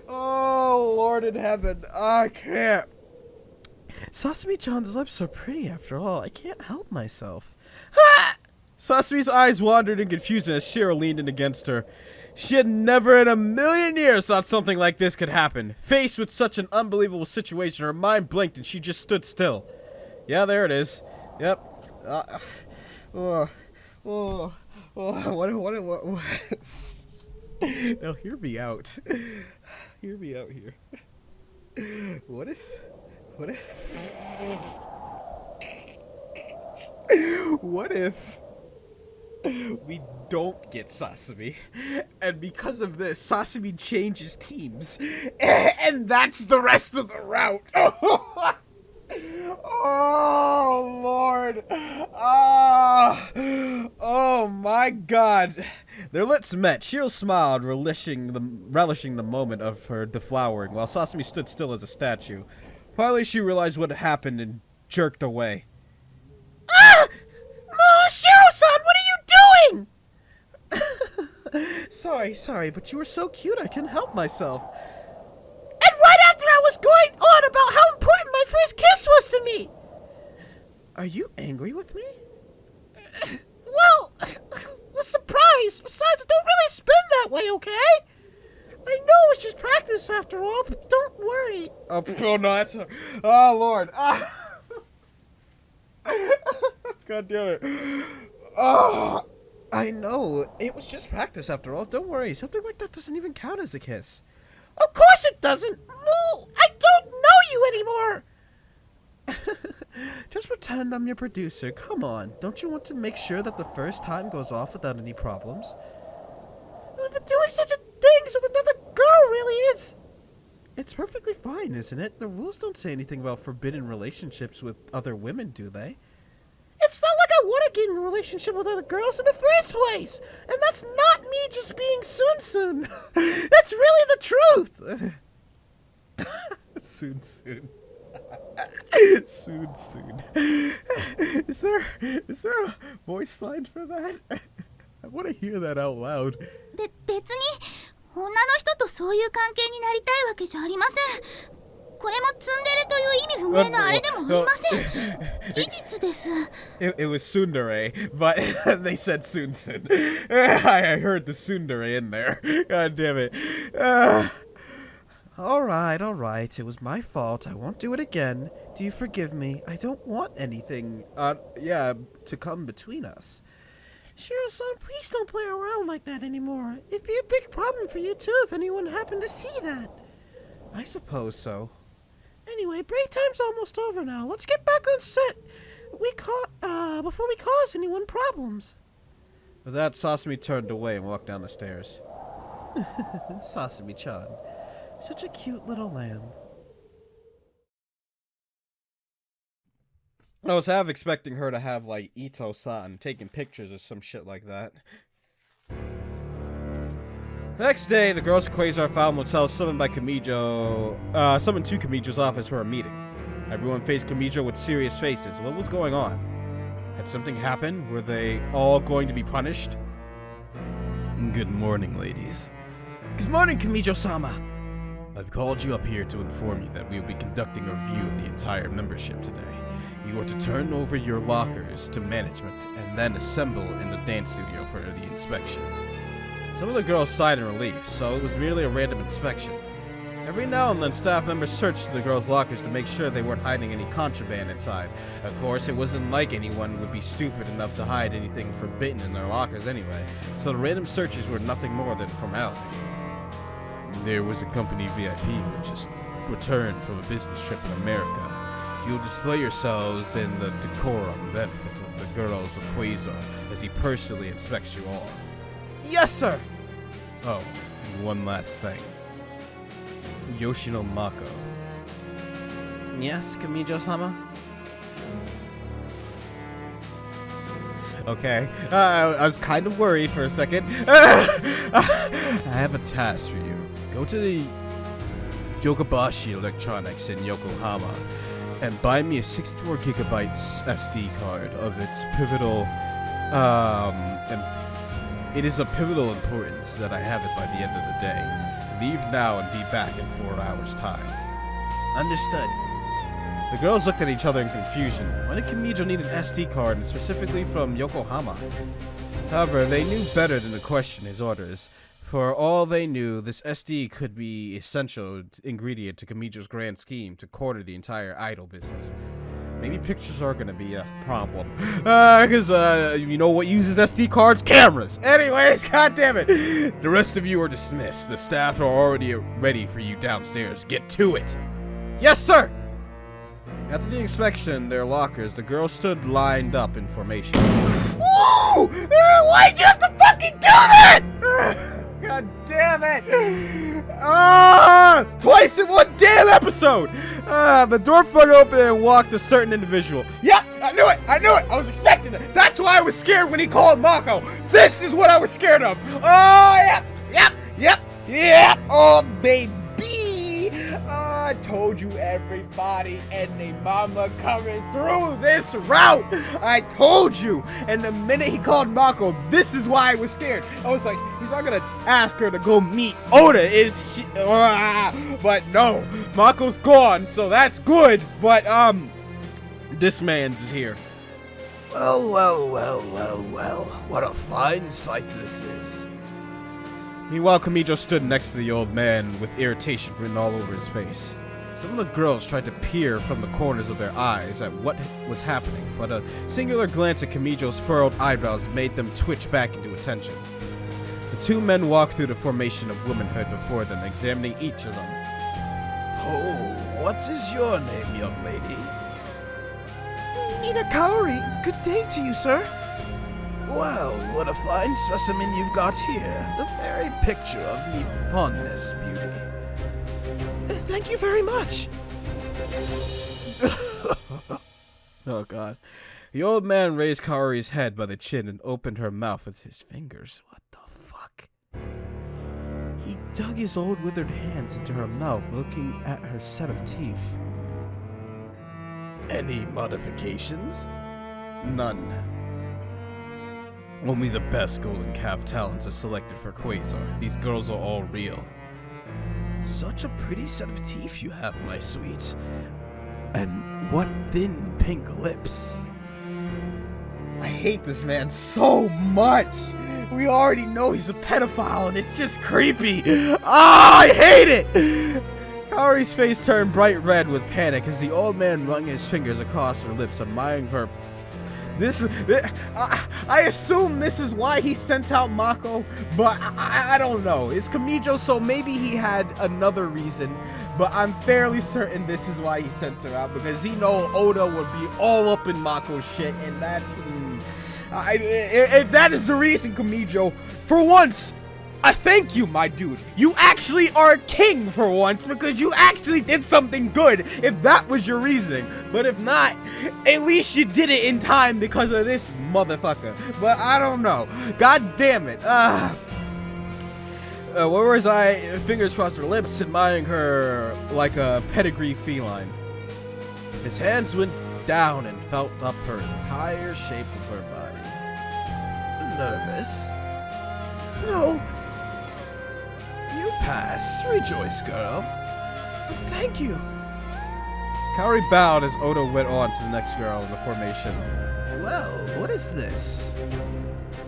Oh, Lord in heaven. I can't. Sasami-chan's lips are pretty after all. I can't help myself. Sasami's eyes wandered in confusion as Shiro leaned in against her. She had never in a million years thought something like this could happen. Faced with such an unbelievable situation, her mind blinked and she just stood still. Yeah, there it is. Yep. What? Now hear me out. Hear me out here. What if we don't get Sasami, and because of this, Sasami changes teams, and that's the rest of the route. Oh, Lord. Oh, my God. Their lips met. Shiro smiled, relishing the moment of her deflowering, while Sasami stood still as a statue. Finally, she realized what had happened and jerked away. Ah! Oh, Shiro-san, what are you doing? Sorry, but you were so cute I couldn't help myself. And right after I was going on about how important my first kiss was to me. Are you angry with me? Well, was surprised. Besides, don't really spin that way, okay? I know it's just practice after all, but don't worry. Oh no, that's oh, Lord. God damn it. Oh, I know. It was just practice after all. Don't worry. Something like that doesn't even count as a kiss. Of course it doesn't. No, I don't know you anymore. Just pretend I'm your producer. Come on. Don't you want to make sure that the first time goes off without any problems? But doing such a thing with another girl really is... It's perfectly fine, isn't it? The rules don't say anything about forbidden relationships with other women, do they? It's not like I want to get in a relationship with other girls in the first place. And that's not me just being soon. That's really the truth. Soon. Soon. Is there a voice line for that? I want to hear that out loud. 別に女の人とそういう関係になりたいわけじゃありません。これもツンデレという意味不明なあれでもありません。事実です。It was tsundere, but they said soon. I heard the tsundere in there. God damn it. All right. It was my fault. I won't do it again. Do you forgive me? I don't want anything, to come between us. Shiro-san, please don't play around like that anymore. It'd be a big problem for you, too, if anyone happened to see that. I suppose so. Anyway, break time's almost over now. Let's get back on set. Before we cause anyone problems. With that, Sasami turned away and walked down the stairs. Sasami-chan. Such a cute little lamb. I was half expecting her to have, like, Ito-san taking pictures or some shit like that. Next day, the girls at Quasar found themselves summoned to Kamijo's office for a meeting. Everyone faced Kamijo with serious faces. What was going on? Had something happened? Were they all going to be punished? Good morning, ladies. Good morning, Kamijo-sama. I've called you up here to inform you that we will be conducting a review of the entire membership today. You are to turn over your lockers to management and then assemble in the dance studio for the inspection. Some of the girls sighed in relief, so it was merely a random inspection. Every now and then, staff members searched the girls' lockers to make sure they weren't hiding any contraband inside. Of course, it wasn't like anyone would be stupid enough to hide anything forbidden in their lockers anyway, so the random searches were nothing more than formality. There was a company VIP who just returned from a business trip in America. You'll display yourselves in the decorum benefit of the girls of Quasar as he personally inspects you all. Yes, sir! Oh, and one last thing. Yoshino Mako. Yes, Kamijo-sama? Okay, I was kind of worried for a second. I have a task for you. Go to the Yokobashi Electronics in Yokohama and buy me a 64 gigabytes SD card of its pivotal, and it is of pivotal importance that I have it by the end of the day. Leave now and be back in 4 hours' time. Understood. The girls looked at each other in confusion. Why did Kamijo need an SD card, and specifically from Yokohama? However, they knew better than to question his orders. For all they knew, this SD could be an essential ingredient to Kamijo's grand scheme to corner the entire idol business. Maybe pictures are gonna be a problem. Because, you know what uses SD cards? Cameras! Anyways, goddammit! The rest of you are dismissed. The staff are already ready for you downstairs. Get to it! Yes, sir! After the inspection, their lockers, the girls stood lined up in formation. Woo! Why'd you have to fucking do that? God damn it! Twice in one damn episode! The door flung open and walked a certain individual. Yep, I knew it! I was expecting it! That's why I was scared when he called Mako! This is what I was scared of! Oh, yep! Oh, baby! I told you everybody and they mama coming through this route. I told you. And the minute he called Mako, this is why I was scared. I was like, he's not gonna ask her to go meet Oda, is she? But no, Mako's gone, so that's good. But this man's is here. Well. What a fine sight this is. Meanwhile, Kamijo stood next to the old man with irritation written all over his face. Some of the girls tried to peer from the corners of their eyes at what was happening, but a singular glance at Kamijo's furrowed eyebrows made them twitch back into attention. The two men walked through the formation of womanhood before them, examining each of them. Oh, what is your name, young lady? Nina Kaori, good day to you, sir. Well, what a fine specimen you've got here. The very picture of Nipponness beauty. Thank you very much. Oh god. The old man raised Kaori's head by the chin and opened her mouth with his fingers. What the fuck? He dug his old withered hands into her mouth, looking at her set of teeth. Any modifications? None. Only the best golden calf talents are selected for Quasar. These girls are all real. Such a pretty set of teeth you have, my sweet. And what thin pink lips. I hate this man so much. We already know he's a pedophile and it's just creepy. I hate it! Kaori's face turned bright red with panic as the old man wrung his fingers across her lips, admiring her I assume this is why he sent out Mako, but I don't know. It's Kamijo, so maybe he had another reason. But I'm fairly certain this is why he sent her out, because he know Oda would be all up in Mako's shit, and that's... if that is the reason, Kamijo, for once, I thank you, my dude. You actually are a king for once, because you actually did something good, if that was your reasoning. But if not, at least you did it in time because of this motherfucker. But I don't know. God damn it. Where was I? Fingers crossed her lips, admiring her like a pedigree feline. His hands went down and felt up her entire shape of her body. Nervous? No. You pass. Rejoice, girl. Thank you. Kaori bowed as Oda went on to the next girl in the formation. Well, what is this?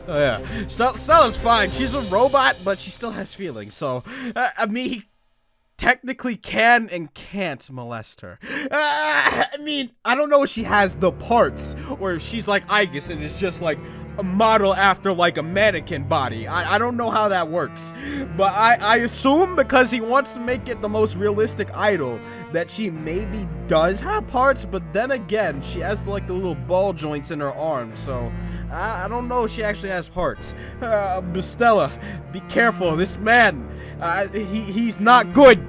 Oh yeah, Stella's fine. She's a robot, but she still has feelings. So, I mean, he technically can and can't molest her. I mean, I don't know if she has the parts, or if she's like Aegis and is just like a model after like a mannequin body. I don't know how that works, but I assume because he wants to make it the most realistic idol that she maybe does have parts, but then again, she has like the little ball joints in her arms, so I don't know if she actually has parts. But Stella, be careful, this man, he's not good.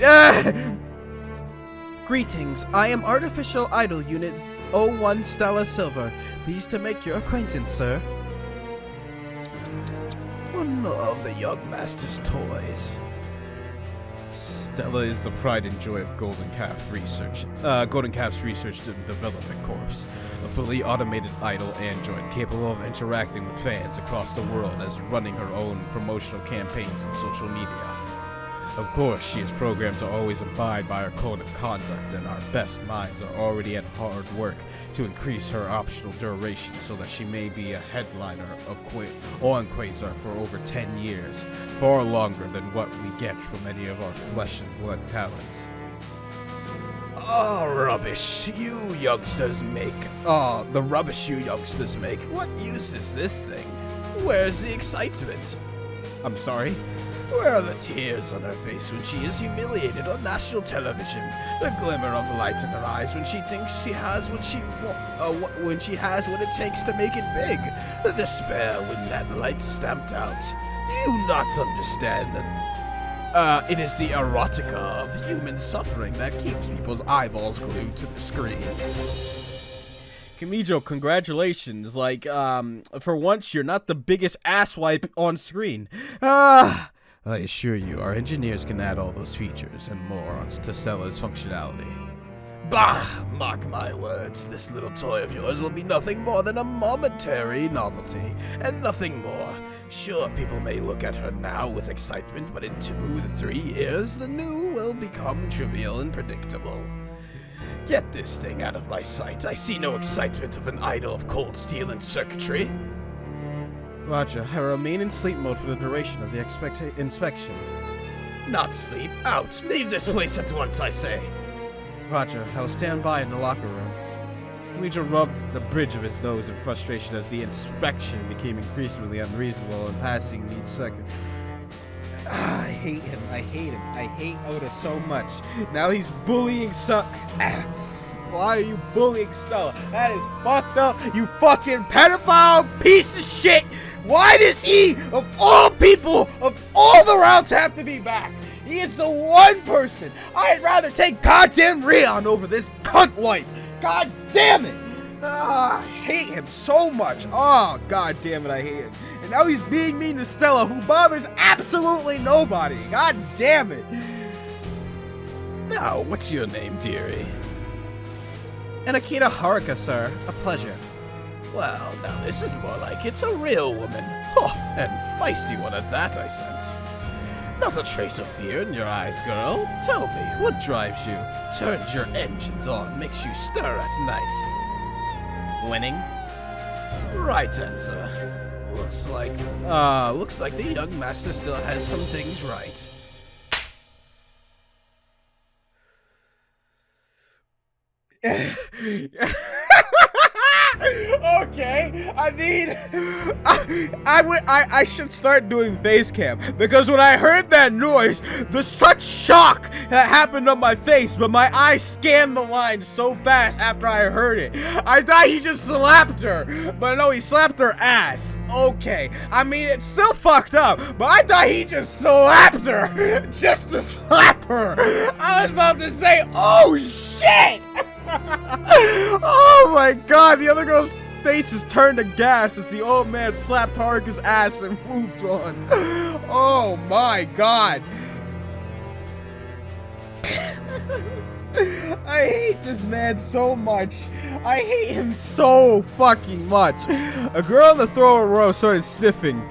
Greetings, I am Artificial Idol Unit 01 Stella Silver. Pleased to make your acquaintance, sir. One of the young master's toys. Stella is the pride and joy of Golden Calf's Research and Development Corps, a fully automated idol android capable of interacting with fans across the world as running her own promotional campaigns on social media. Of course, she is programmed to always abide by her code of conduct, and our best minds are already at hard work to increase her optional duration so that she may be a headliner on Quasar for over 10 years, far longer than what we get from any of our flesh and blood talents. Oh, rubbish you youngsters make. Oh, the rubbish you youngsters make. What use is this thing? Where's the excitement? I'm sorry? Where are the tears on her face when she is humiliated on national television? The glimmer of light in her eyes when she thinks she has what it takes to make it big? The despair when that light's stamped out? Do you not understand that? It is the erotica of human suffering that keeps people's eyeballs glued to the screen. Kamijo, congratulations. Like, for once, you're not the biggest asswipe on screen. I assure you, our engineers can add all those features and more onto Stella's functionality. Bah! Mark my words, this little toy of yours will be nothing more than a momentary novelty, and nothing more. Sure, people may look at her now with excitement, but in 2 to 3 years, the new will become trivial and predictable. Get this thing out of my sight. I see no excitement of an idol of cold steel and circuitry. Roger, I remain in sleep mode for the duration of the inspection. Not sleep. Out. Leave this place at once, I say. Roger, I will stand by in the locker room. Kamijo rubbed the bridge of his nose in frustration as the inspection became increasingly unreasonable and passing each second. I hate him. I hate Oda so much. Now he's bullying Why are you bullying Stella? That is fucked up, you fucking pedophile piece of shit! Why does he, of all people, of all the routes, have to be back? He is the one person. I'd rather take goddamn Rion over this cunt wipe. God damn it! I hate him so much. Oh, god damn it, I hate him. And now he's being mean to Stella, who bothers absolutely nobody. God damn it. Now, what's your name, dearie? Akita Haruka, sir. A pleasure. Well, now this is more like it's a real woman. Oh, and feisty one at that, I sense. Not a trace of fear in your eyes, girl. Tell me, what drives you, turns your engines on, makes you stir at night? Winning? Right answer. Looks like the young master still has some things right. Okay, I mean, I should start doing face cam, because when I heard that noise, the such shock that happened on my face, but my eyes scanned the line so fast after I heard it. I thought he just slapped her, but no, he slapped her ass. Okay, I mean, it's still fucked up, but I thought he just slapped her just to slap her. I was about to say, oh shit! Oh my god, the other girl's face is turned to gas as the old man slapped Haruka's ass and moved on. Oh my god. I hate this man so much. I hate him so fucking much. A girl in the thrower row started sniffling,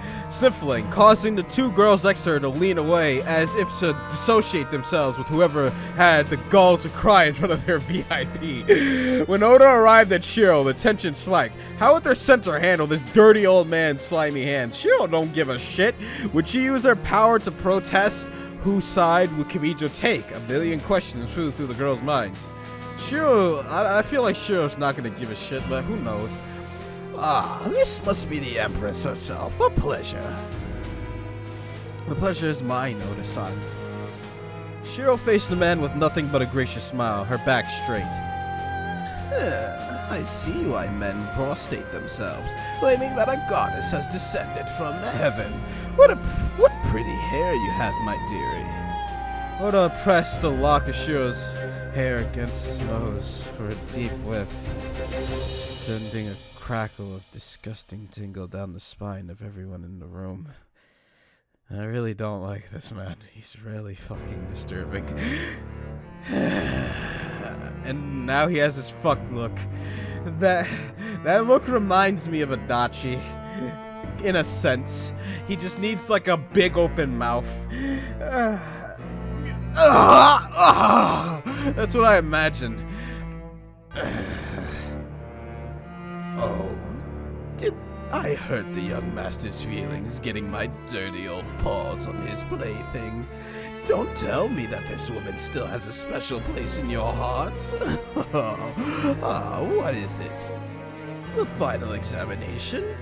causing the two girls next to her to lean away as if to dissociate themselves with whoever had the gall to cry in front of their VIP. When Oda arrived at Shiro, the tension spiked. How would their center handle this dirty old man's slimy hands? Shiro don't give a shit. Would she use her power to protest? Whose side would Kimijo take? A million questions flew through the girls' minds. Shiro, I feel like Shiro's not gonna give a shit, but who knows? Ah, this must be the Empress herself. A pleasure. The pleasure is mine, Oda-san. Shiro faced the man with nothing but a gracious smile, her back straight. I see why men prostrate themselves, claiming that a goddess has descended from the heaven. What pretty hair you have, my dearie. Oda pressed the lock of Shiro's hair against his nose for a deep whiff, sending a crackle of disgusting tingle down the spine of everyone in the room. I really don't like this man. He's really fucking disturbing. And now he has this fuck look. That look reminds me of Adachi. In a sense. He just needs like a big open mouth. That's what I imagine. Oh, did I hurt the young master's feelings getting my dirty old paws on his plaything? Don't tell me that this woman still has a special place in your heart. What is it? The final examination?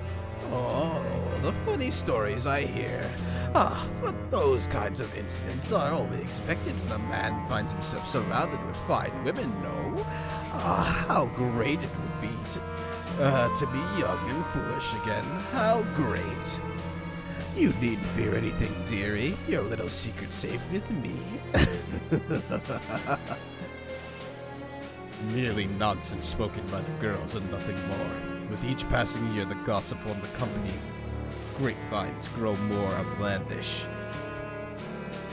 Oh, the funny stories I hear. But those kinds of incidents are only expected when a man finds himself surrounded with fine women, no? How great it would be to be young and foolish again. How great. You needn't fear anything, dearie. Your little secret's safe with me. Merely nonsense spoken by the girls and nothing more. With each passing year, the gossip on the company grapevines grow more outlandish.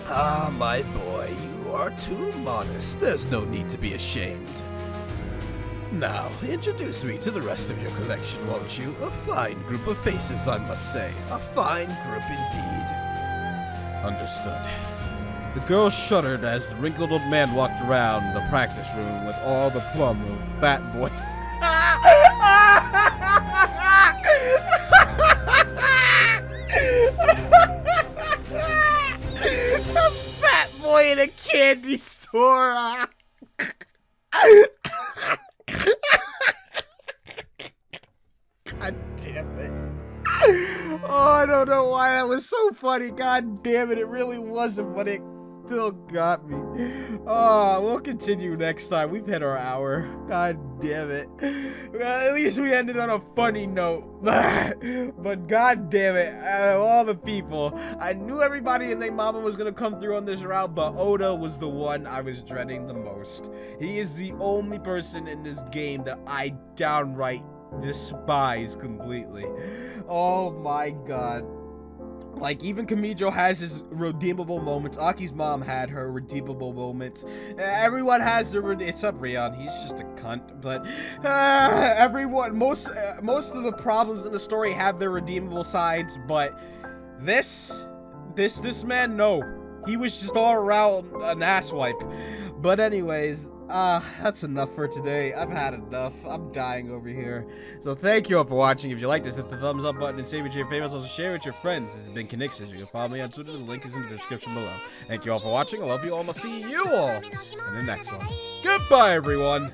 Ah, my boy, you are too modest. There's no need to be ashamed. Now, introduce me to the rest of your collection, won't you? A fine group of faces, I must say. A fine group indeed. Understood. The girls shuddered as the wrinkled old man walked around the practice room with all the plum of fat boy. A fat boy in a candy store. God damn it. Oh, I don't know why that was so funny. God damn it, it really wasn't, but it still got me. Oh, we'll continue next time. We've hit our hour. God damn it. Well, at least we ended on a funny note. But god damn it, out of all the people, I knew everybody and their mama was gonna come through on this route, but Oda was the one I was dreading the most. He is the only person in this game that I downright despise completely. Oh my god. Like, even Kimijo has his redeemable moments. Aki's mom had her redeemable moments. Everyone has their except Rion, he's just a cunt. But everyone, most of the problems in the story have their redeemable sides. But this man, no, he was just all around an asswipe. But anyways, that's enough for today. I've had enough. I'm dying over here. So thank you all for watching. If you like this, hit the thumbs up button and save it to your favorites. Also share it with your friends. This has been Conixis. You can follow me on Twitter. The link is in the description below. Thank you all for watching. I love you all. I'll see you all in the next one. Goodbye, everyone.